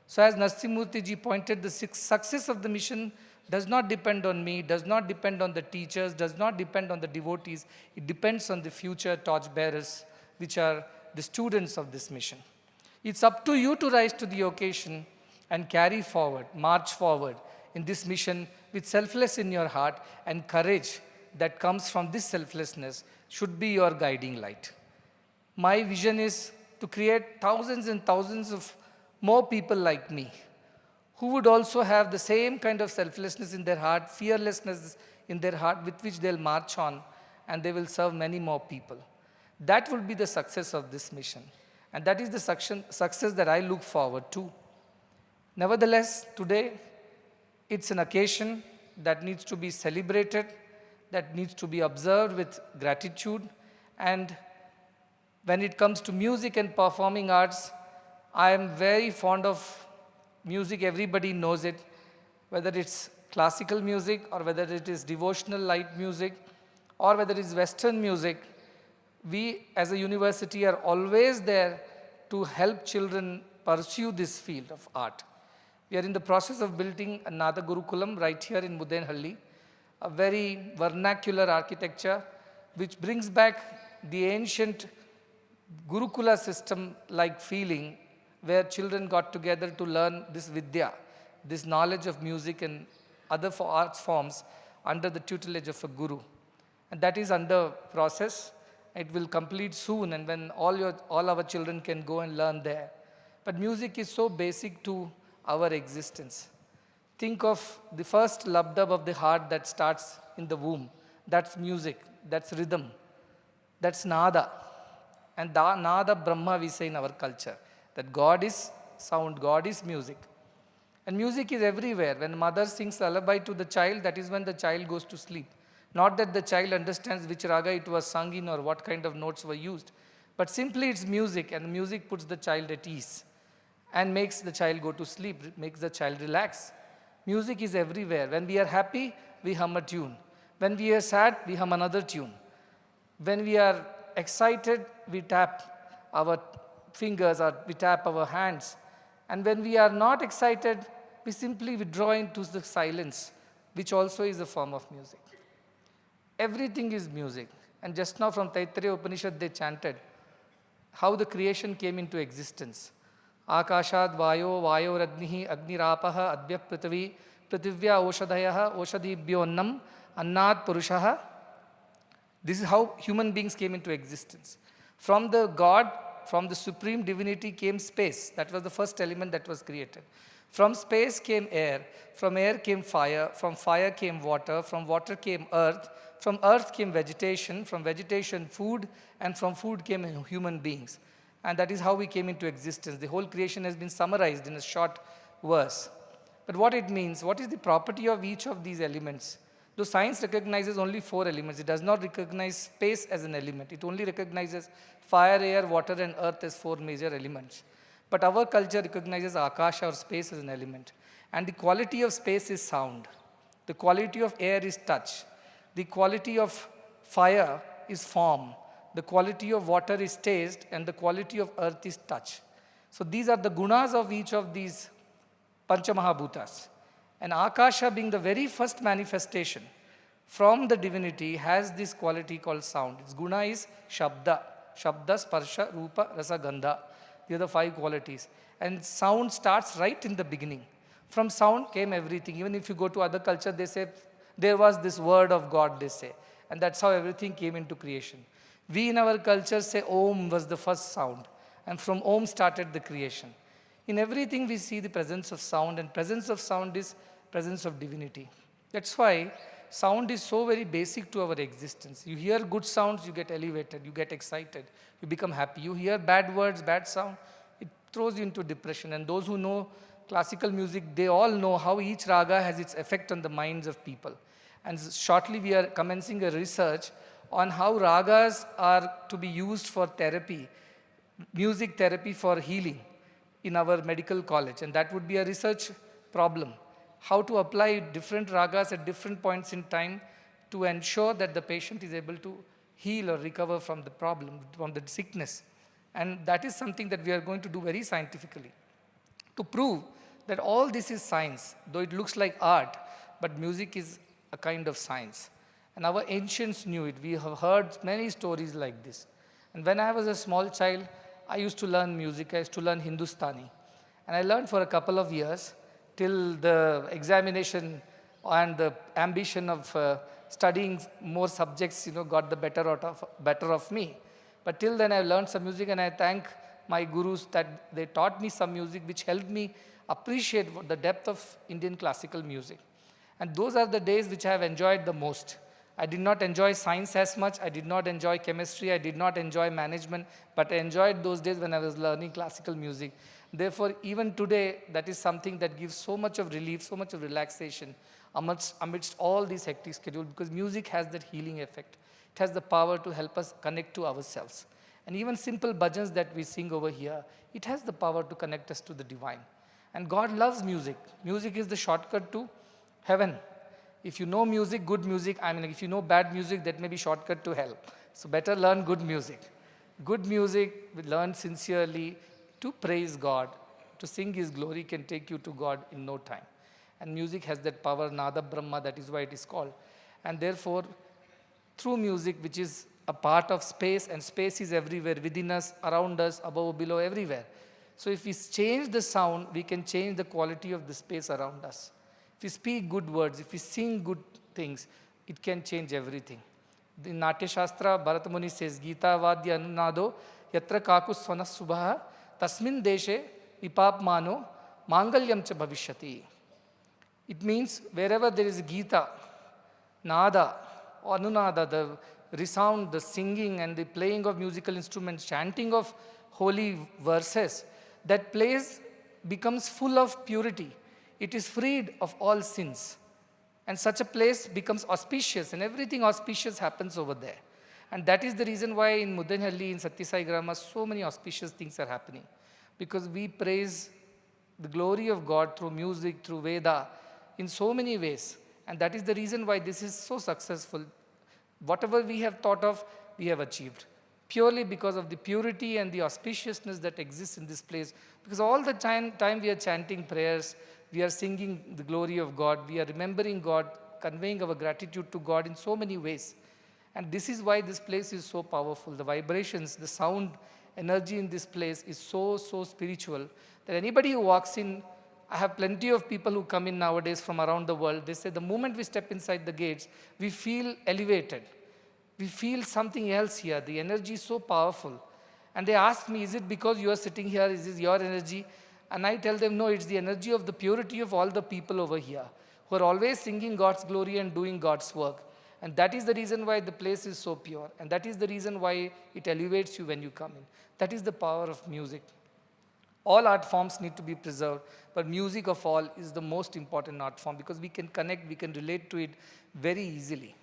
So as Narasimhamurthy ji pointed, the success of the mission does not depend on me, does not depend on the teachers, does not depend on the devotees. It depends on the future torchbearers, which are the students of this mission. It's up to you to rise to the occasion and carry forward, march forward in this mission with selfless in your heart, and courage that comes from this selflessness should be your guiding light. My vision is to create thousands and thousands of more people like me, who would also have the same kind of selflessness in their heart, fearlessness in their heart, with which they'll march on, and they will serve many more people. That will be the success of this mission. And that is the success that I look forward to. Nevertheless, today, it's an occasion that needs to be celebrated, that needs to be observed with gratitude. And when it comes to music and performing arts, I am very fond of music. Everybody knows it, whether it's classical music or whether it is devotional light music or whether it's Western music. We as a university are always there to help children pursue this field of art. We are in the process of building another Gurukulam right here in Muddenahalli, a very vernacular architecture which brings back the ancient Gurukula system-like feeling, where children got together to learn this vidya, this knowledge of music and other arts forms under the tutelage of a guru. And that is under process. It will complete soon, and when all our children can go and learn there. But music is so basic to our existence. Think of the first lub-dub of the heart that starts in the womb. That's music, that's rhythm, that's nada. And nada Brahma we say in our culture, that God is sound, God is music. And music is everywhere. When mother sings lullaby to the child, that is when the child goes to sleep. Not that the child understands which raga it was sung in or what kind of notes were used, but simply it's music, and music puts the child at ease and makes the child go to sleep, makes the child relax. Music is everywhere. When we are happy, we hum a tune. When we are sad, we hum another tune. When we are excited, we tap our fingers or we tap our hands. And when we are not excited, we simply withdraw into the silence, which also is a form of music. Everything is music. And just now from Taittiriya Upanishad they chanted how the creation came into existence. Akashad vayo radnihi agnirapaha adbhya prithvi prithivya oshadhayaha oshadibhyonnam annad purushaha. This is how human beings came into existence. From the God, from the supreme divinity came space. That was the first element that was created. From space came air, from air came fire, from fire came water, from water came earth, from earth came vegetation, from vegetation food, and from food came human beings. And that is how we came into existence. The whole creation has been summarized in a short verse. But what it means, what is the property of each of these elements? Though science recognizes only 4 elements, it does not recognize space as an element. It only recognizes fire, air, water, and earth as 4 major elements. But our culture recognizes akasha or space as an element. And the quality of space is sound. The quality of air is touch. The quality of fire is form. The quality of water is taste, and the quality of earth is touch. So these are the gunas of each of these Panchamahabhutas. And Akasha, being the very first manifestation from the divinity, has this quality called sound. Its guna is Shabda. Shabda, Sparsha, Rupa, Rasa, Gandha. These are the 5 qualities. And sound starts right in the beginning. From sound came everything. Even if you go to other culture, they say, there was this word of God, they say. And that's how everything came into creation. We in our culture say Om was the first sound. And from Om started the creation. In everything we see the presence of sound, and presence of sound is presence of divinity. That's why sound is so very basic to our existence. You hear good sounds, you get elevated, you get excited, you become happy. You hear bad words, bad sound, it throws you into depression. And those who know classical music, they all know how each raga has its effect on the minds of people. And shortly we are commencing a research on how ragas are to be used for therapy, music therapy for healing in our medical college. And that would be a research problem. How to apply different ragas at different points in time to ensure that the patient is able to heal or recover from the problem, from the sickness. And that is something that we are going to do very scientifically to prove that all this is science, though it looks like art, but music is a kind of science. And our ancients knew it. We have heard many stories like this. And when I was a small child, I used to learn music. I used to learn Hindustani. And I learned for a couple of years till the examination and the ambition of studying more subjects, got the better of me. But till then I learned some music, and I thank my gurus that they taught me some music which helped me appreciate the depth of Indian classical music. And those are the days which I have enjoyed the most. I did not enjoy science as much, I did not enjoy chemistry, I did not enjoy management, but I enjoyed those days when I was learning classical music. Therefore, even today, that is something that gives so much of relief, so much of relaxation amidst all these hectic schedules, because music has that healing effect. It has the power to help us connect to ourselves. And even simple bhajans that we sing over here, it has the power to connect us to the divine. And God loves music. Music is the shortcut to heaven. If you know music, good music, if you know bad music, that may be shortcut to hell. So better learn good music. Good music, learn sincerely to praise God, to sing His glory can take you to God in no time. And music has that power, Nada Brahma, that is why it is called. And therefore, through music, which is a part of space, and space is everywhere, within us, around us, above, below, everywhere. So if we change the sound, we can change the quality of the space around us. If we speak good words, if we sing good things, it can change everything. The Natya Shastra, Bharata Muni says, Gita Vadya Anunado, Yatra Kakus Swanas Subha, Tasmin Deshe, Vipap Mano, Mangalyam Cha Bhavishyati. It means wherever there is Gita, Nada, Anunada, the resound, the singing and the playing of musical instruments, chanting of holy verses, that place becomes full of purity. It is freed of all sins. And such a place becomes auspicious, and everything auspicious happens over there. And that is the reason why in Muddenahalli, in Sathya Sai Grama, so many auspicious things are happening. Because we praise the glory of God through music, through Veda, in so many ways. And that is the reason why this is so successful. Whatever we have thought of, we have achieved. Purely because of the purity and the auspiciousness that exists in this place. Because all the time we are chanting prayers, we are singing the glory of God, we are remembering God, conveying our gratitude to God in so many ways. And this is why this place is so powerful. The vibrations, the sound, energy in this place is so spiritual that anybody who walks in, I have plenty of people who come in nowadays from around the world, they say the moment we step inside the gates, we feel elevated. We feel something else here. The energy is so powerful. And they ask me, is it because you are sitting here? Is this your energy? And I tell them, no, it's the energy of the purity of all the people over here who are always singing God's glory and doing God's work. And that is the reason why the place is so pure. And that is the reason why it elevates you when you come in. That is the power of music. All art forms need to be preserved, but music of all is the most important art form because we can connect, we can relate to it very easily.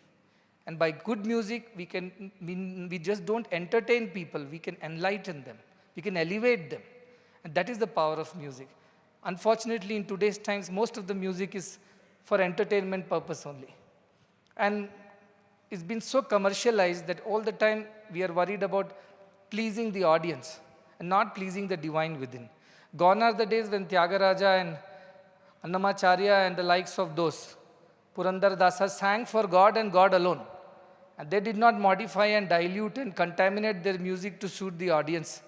And by good music, we just don't entertain people, we can enlighten them, we can elevate them. And that is the power of music. Unfortunately, in today's times, most of the music is for entertainment purpose only. And it's been so commercialized that all the time we are worried about pleasing the audience and not pleasing the divine within. Gone are the days when Tyagaraja and Annamacharya and the likes of those, Purandar Dasa, sang for God and God alone. And they did not modify and dilute and contaminate their music to suit the audience.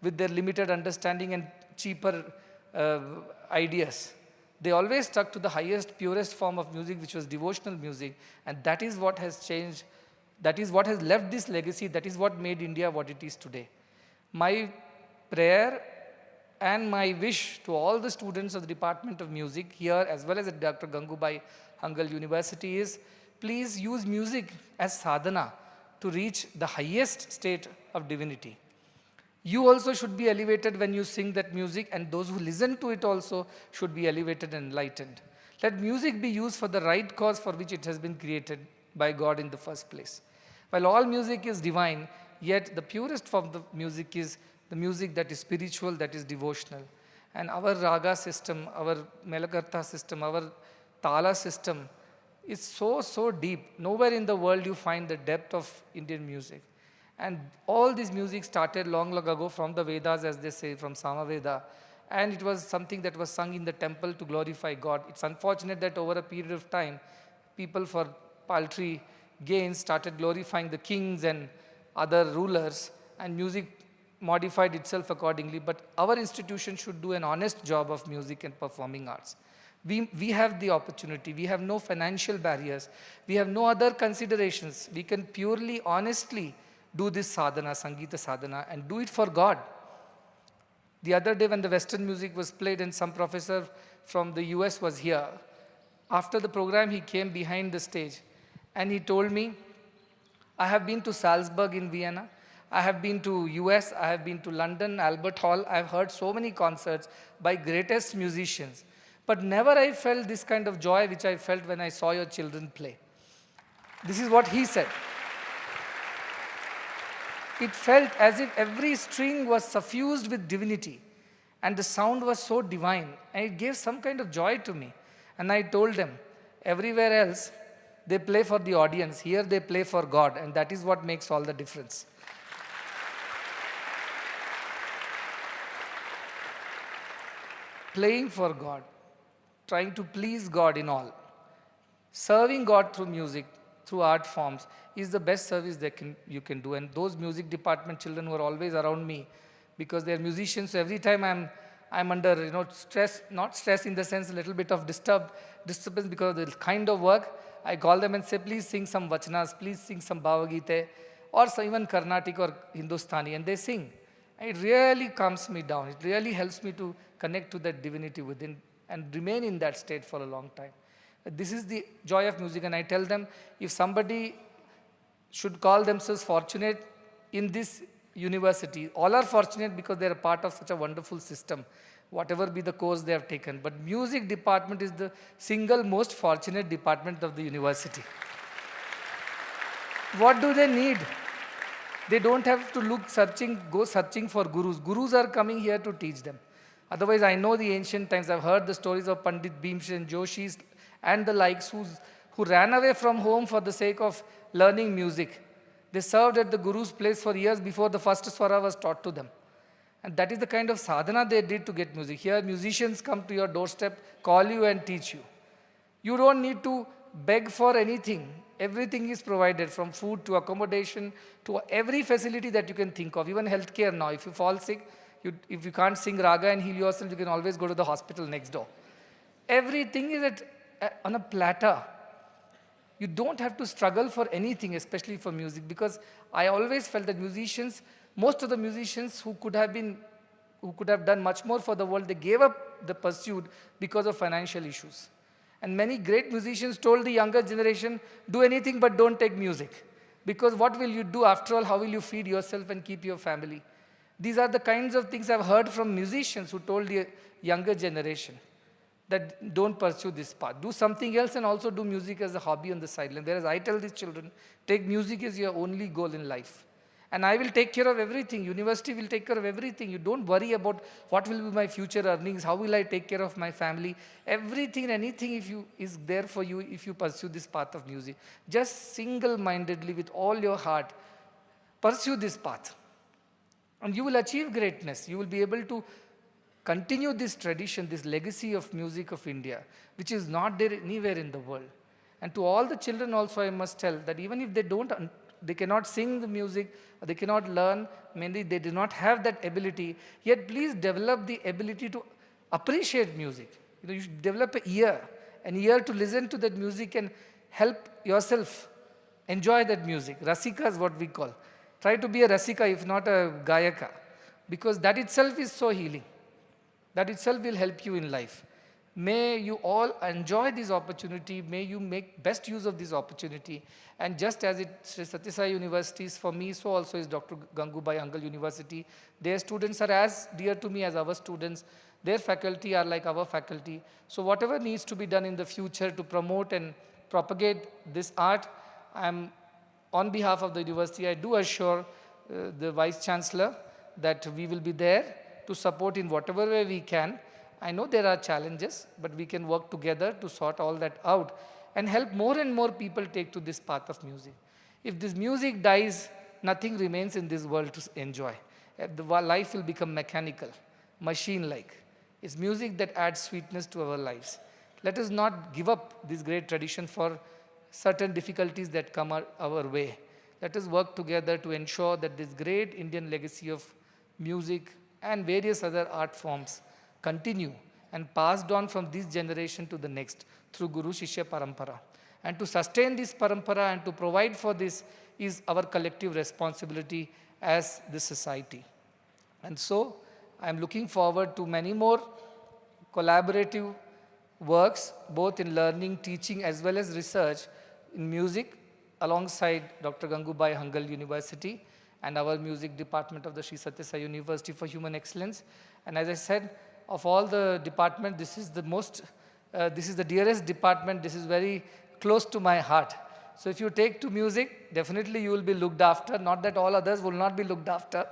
with their limited understanding and cheaper ideas. They always stuck to the highest, purest form of music, which was devotional music, and that is what has changed. That is what has left this legacy. That is what made India what it is today. My prayer and my wish to all the students of the Department of Music here, as well as at Dr. Gangubai Hangal University, is please use music as sadhana to reach the highest state of divinity. You also should be elevated when you sing that music, and those who listen to it also should be elevated and enlightened. Let music be used for the right cause for which it has been created by God in the first place. While all music is divine, yet the purest form of the music is the music that is spiritual, that is devotional. And our raga system, our melakarta system, our tala system is so deep. Nowhere in the world you find the depth of Indian music. And all this music started long ago from the Vedas, as they say, from Samaveda. And it was something that was sung in the temple to glorify God. It's unfortunate that over a period of time, people for paltry gains started glorifying the kings and other rulers, and music modified itself accordingly. But our institution should do an honest job of music and performing arts. We have the opportunity. We have no financial barriers. We have no other considerations. We can purely, honestly do this sadhana, Sangeeta sadhana, and do it for God. The other day when the Western music was played and some professor from the US was here, after the program he came behind the stage and he told me, I have been to Salzburg in Vienna, I have been to US, I have been to London, Albert Hall, I have heard so many concerts by greatest musicians, but never I felt this kind of joy which I felt when I saw your children play. This is what he said. It felt as if every string was suffused with divinity and the sound was so divine, and it gave some kind of joy to me. And I told them, everywhere else they play for the audience, here they play for God, and that is what makes all the difference. Playing for God, trying to please God in all, serving God through music, through art forms, is the best service you can do. And those music department children who are always around me, because they are musicians, so every time I'm under stress, not stress in the sense a little bit of disturbance because of the kind of work, I call them and say, please sing some vachanas, please sing some Bhavagite, or even Carnatic or Hindustani, and they sing. And it really calms me down. It really helps me to connect to that divinity within and remain in that state for a long time. This is the joy of music, and I tell them, if somebody should call themselves fortunate in this university, all are fortunate because they are part of such a wonderful system, whatever be the course they have taken. But music department is the single most fortunate department of the university. What do they need? They don't have to go searching for gurus. Gurus are coming here to teach them. Otherwise, I know the ancient times, I've heard the stories of Pandit Bhimsen Joshis and the likes who ran away from home for the sake of learning music. They served at the guru's place for years before the first swara was taught to them. And that is the kind of sadhana they did to get music. Here, musicians come to your doorstep, call you and teach you. You don't need to beg for anything. Everything is provided, from food to accommodation to every facility that you can think of. Even healthcare now. If you fall sick, if you can't sing raga and heal yourself, you can always go to the hospital next door. Everything is on a platter. You don't have to struggle for anything, especially for music, because I always felt that musicians, most of the musicians who could have done much more for the world, they gave up the pursuit because of financial issues. And many great musicians told the younger generation, do anything but don't take music. Because what will you do after all? How will you feed yourself and keep your family? These are the kinds of things I've heard from musicians who told the younger generation that don't pursue this path. Do something else and also do music as a hobby on the sideline. Whereas I tell these children, take music as your only goal in life. And I will take care of everything. University will take care of everything. You don't worry about what will be my future earnings, how will I take care of my family. Everything and anything is there for you if you pursue this path of music. Just single-mindedly with all your heart, pursue this path. And you will achieve greatness. You will be able to continue this tradition, this legacy of music of India, which is not there anywhere in the world. And to all the children also I must tell that even if they don't they cannot sing the music, they cannot learn, mainly they do not have that ability. Yet please develop the ability to appreciate music. You should develop an ear to listen to that music and help yourself enjoy that music. Rasika is what we call. Try to be a Rasika if not a Gayaka, because that itself is so healing. That itself will help you in life. May you all enjoy this opportunity. May you make best use of this opportunity. And just as Sri Sathya Sai University is for me, so also is Dr. Gangubai Hangal University. Their students are as dear to me as our students. Their faculty are like our faculty. So whatever needs to be done in the future to promote and propagate this art, on behalf of the university, I do assure the Vice Chancellor that we will be there to support in whatever way we can. I know there are challenges, but we can work together to sort all that out and help more and more people take to this path of music. If this music dies, nothing remains in this world to enjoy. The life will become mechanical, machine-like. It's music that adds sweetness to our lives. Let us not give up this great tradition for certain difficulties that come our way. Let us work together to ensure that this great Indian legacy of music and various other art forms continue and passed on from this generation to the next through Guru Shishya Parampara. And to sustain this parampara and to provide for this is our collective responsibility as the society. And so I am looking forward to many more collaborative works, both in learning, teaching, as well as research in music, alongside Dr. Gangubai Hangal University and our music department of the Sri Sathya Sai University for Human Excellence. And as I said, of all the departments, this is the dearest department. This is very close to my heart. So if you take to music, definitely you will be looked after. Not that all others will not be looked after,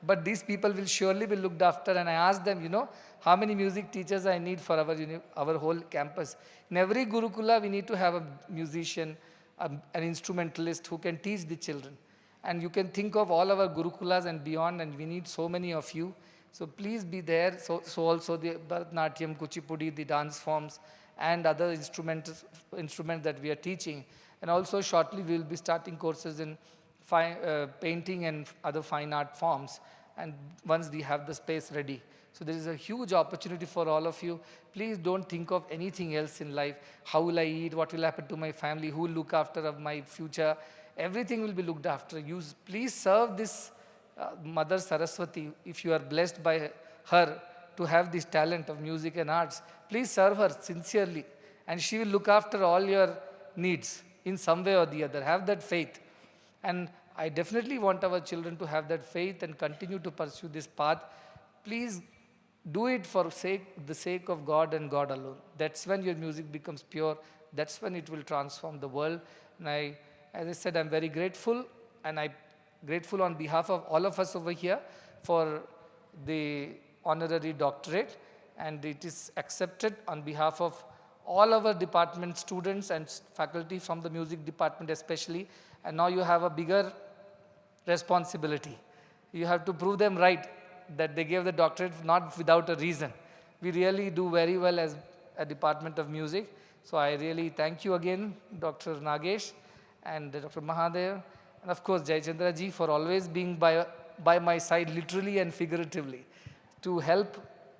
but these people will surely be looked after. And I asked them, how many music teachers I need for our whole campus. In every Gurukula, we need to have a musician, an instrumentalist who can teach the children. And you can think of all our Gurukulas and beyond, and we need so many of you. So please be there. So also the Bharatanatyam, Kuchipudi, the dance forms, and other instruments that we are teaching. And also shortly we will be starting courses in painting and other fine art forms, and once we have the space ready. So there is a huge opportunity for all of you. Please don't think of anything else in life. How will I eat? What will happen to my family? Who will look after of my future? Everything will be looked after. Please serve this Mother Saraswati. If you are blessed by her to have this talent of music and arts, please serve her sincerely, and she will look after all your needs in some way or the other. Have that faith. And I definitely want our children to have that faith and continue to pursue this path. Please do it for the sake of God and God alone. That's when your music becomes pure. That's when it will transform the world. And as I said, I'm very grateful, and I'm grateful on behalf of all of us over here for the Honorary Doctorate, and it is accepted on behalf of all our department students and faculty from the music department especially. And now you have a bigger responsibility. You have to prove them right that they gave the doctorate not without a reason. We really do very well as a department of music. So I really thank you again, Dr. Nagesh and Dr. Mahadev, and of course Jayachandra ji for always being by my side literally and figuratively to help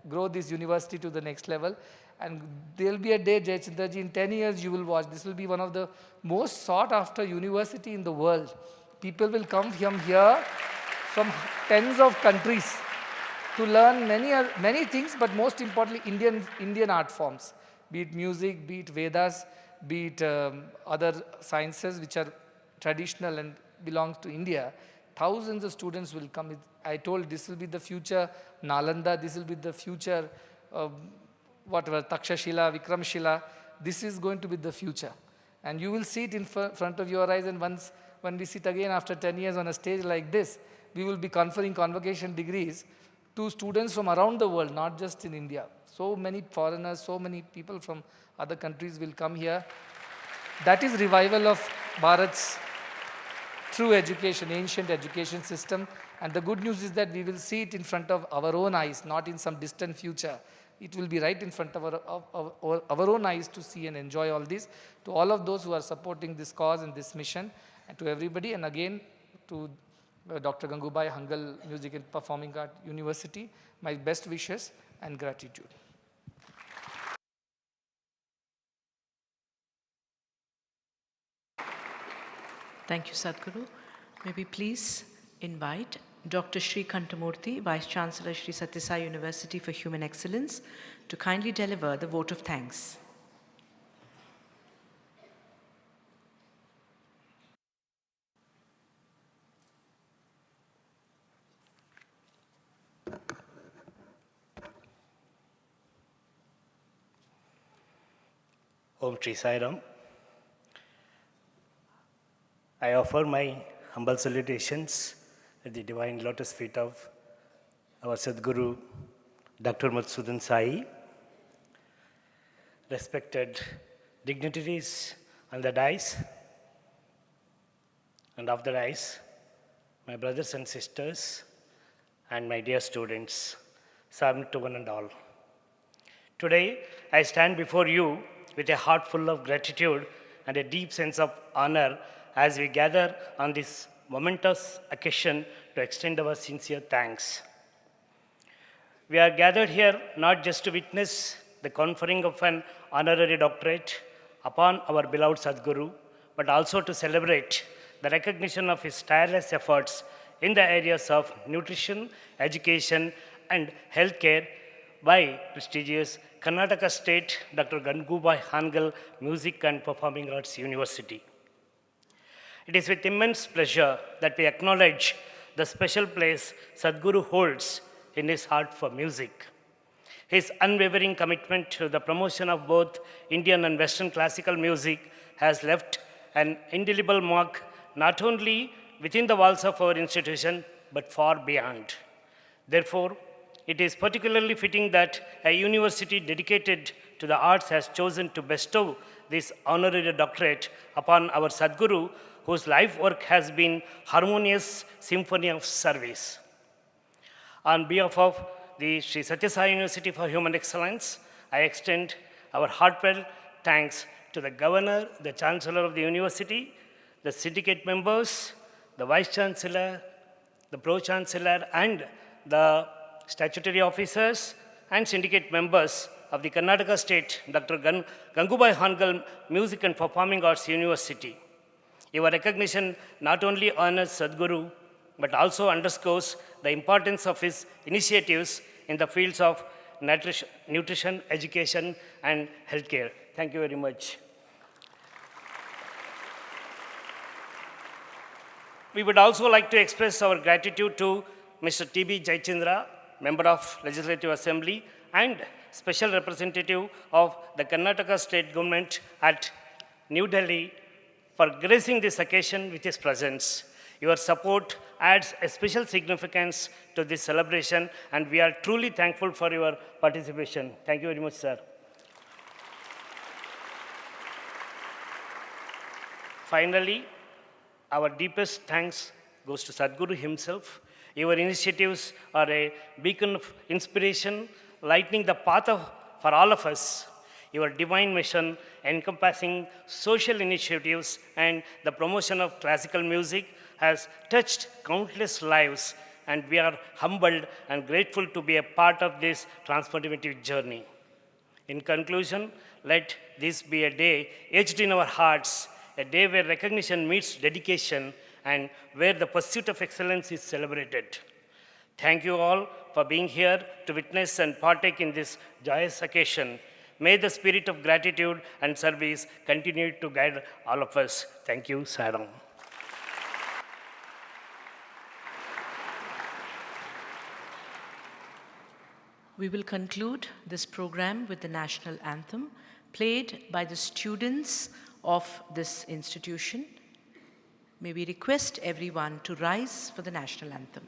grow this university to the next level. And there will be a day, Jayachandra ji, in 10 years you will watch. This will be one of the most sought after university in the world. People will come from here from tens of countries to learn many things, but most importantly Indian art forms, be it music, be it Vedas, be it other sciences which are traditional and belong to India. Thousands of students will come. I told this will be the future Nalanda, this will be the future Takshashila, Vikramshila. This is going to be the future. And you will see it in front of your eyes, and when we sit again after 10 years on a stage like this, we will be conferring convocation degrees to students from around the world, not just in India. So many foreigners, so many people from other countries will come here. That is revival of Bharat's true education, ancient education system. And the good news is that we will see it in front of our own eyes, not in some distant future. It will be right in front of our own eyes to see and enjoy all this. To all of those who are supporting this cause and this mission, and to everybody, and again to Dr. Gangubai, Hangal Music and Performing Art University, my best wishes and gratitude. Thank you, Sadhguru. May we please invite Dr. Sri Kantamurthy, Vice Chancellor, Sri Sathya Sai University for Human Excellence, to kindly deliver the vote of thanks. Om Shri Sai Ram. I offer my humble salutations at the divine lotus feet of our Sadguru, Dr. Madhusudan Sai, respected dignitaries on the dais and off the dais, my brothers and sisters, and my dear students, Sam to one and all. Today, I stand before you with a heart full of gratitude and a deep sense of honor as we gather on this momentous occasion to extend our sincere thanks. We are gathered here not just to witness the conferring of an honorary doctorate upon our beloved Sadguru, but also to celebrate the recognition of his tireless efforts in the areas of nutrition, education, and healthcare by prestigious Karnataka State Dr. Gangubai Hangal Music and Performing Arts University. It is with immense pleasure that we acknowledge the special place Sadhguru holds in his heart for music. His unwavering commitment to the promotion of both Indian and Western classical music has left an indelible mark not only within the walls of our institution, but far beyond. Therefore, it is particularly fitting that a university dedicated to the arts has chosen to bestow this honorary doctorate upon our Sadhguru, whose life work has been harmonious symphony of service. On behalf of the Sri Sathya Sai University for Human Excellence, I extend our heartfelt thanks to the Governor, the Chancellor of the University, the syndicate members, the Vice Chancellor, the Pro-Chancellor, and the statutory officers and syndicate members of the Karnataka State Dr. Gangubai Hangal Music and Performing Arts University. Your recognition not only honors Sadhguru, but also underscores the importance of his initiatives in the fields of nutrition, education, and healthcare. Thank you very much. We would also like to express our gratitude to Mr. T.B. Jayachandra, Member of Legislative Assembly and Special Representative of the Karnataka State Government at New Delhi, for gracing this occasion with his presence. Your support adds a special significance to this celebration, and we are truly thankful for your participation. Thank you very much, sir. Finally, our deepest thanks goes to Sadhguru himself. Your initiatives are a beacon of inspiration, lightening the path for all of us. Your divine mission, encompassing social initiatives and the promotion of classical music, has touched countless lives, and we are humbled and grateful to be a part of this transformative journey. In conclusion, let this be a day etched in our hearts, a day where recognition meets dedication and where the pursuit of excellence is celebrated. Thank you all for being here to witness and partake in this joyous occasion. May the spirit of gratitude and service continue to guide all of us. Thank you, Saram. We will conclude this program with the national anthem, played by the students of this institution. May we request everyone to rise for the national anthem.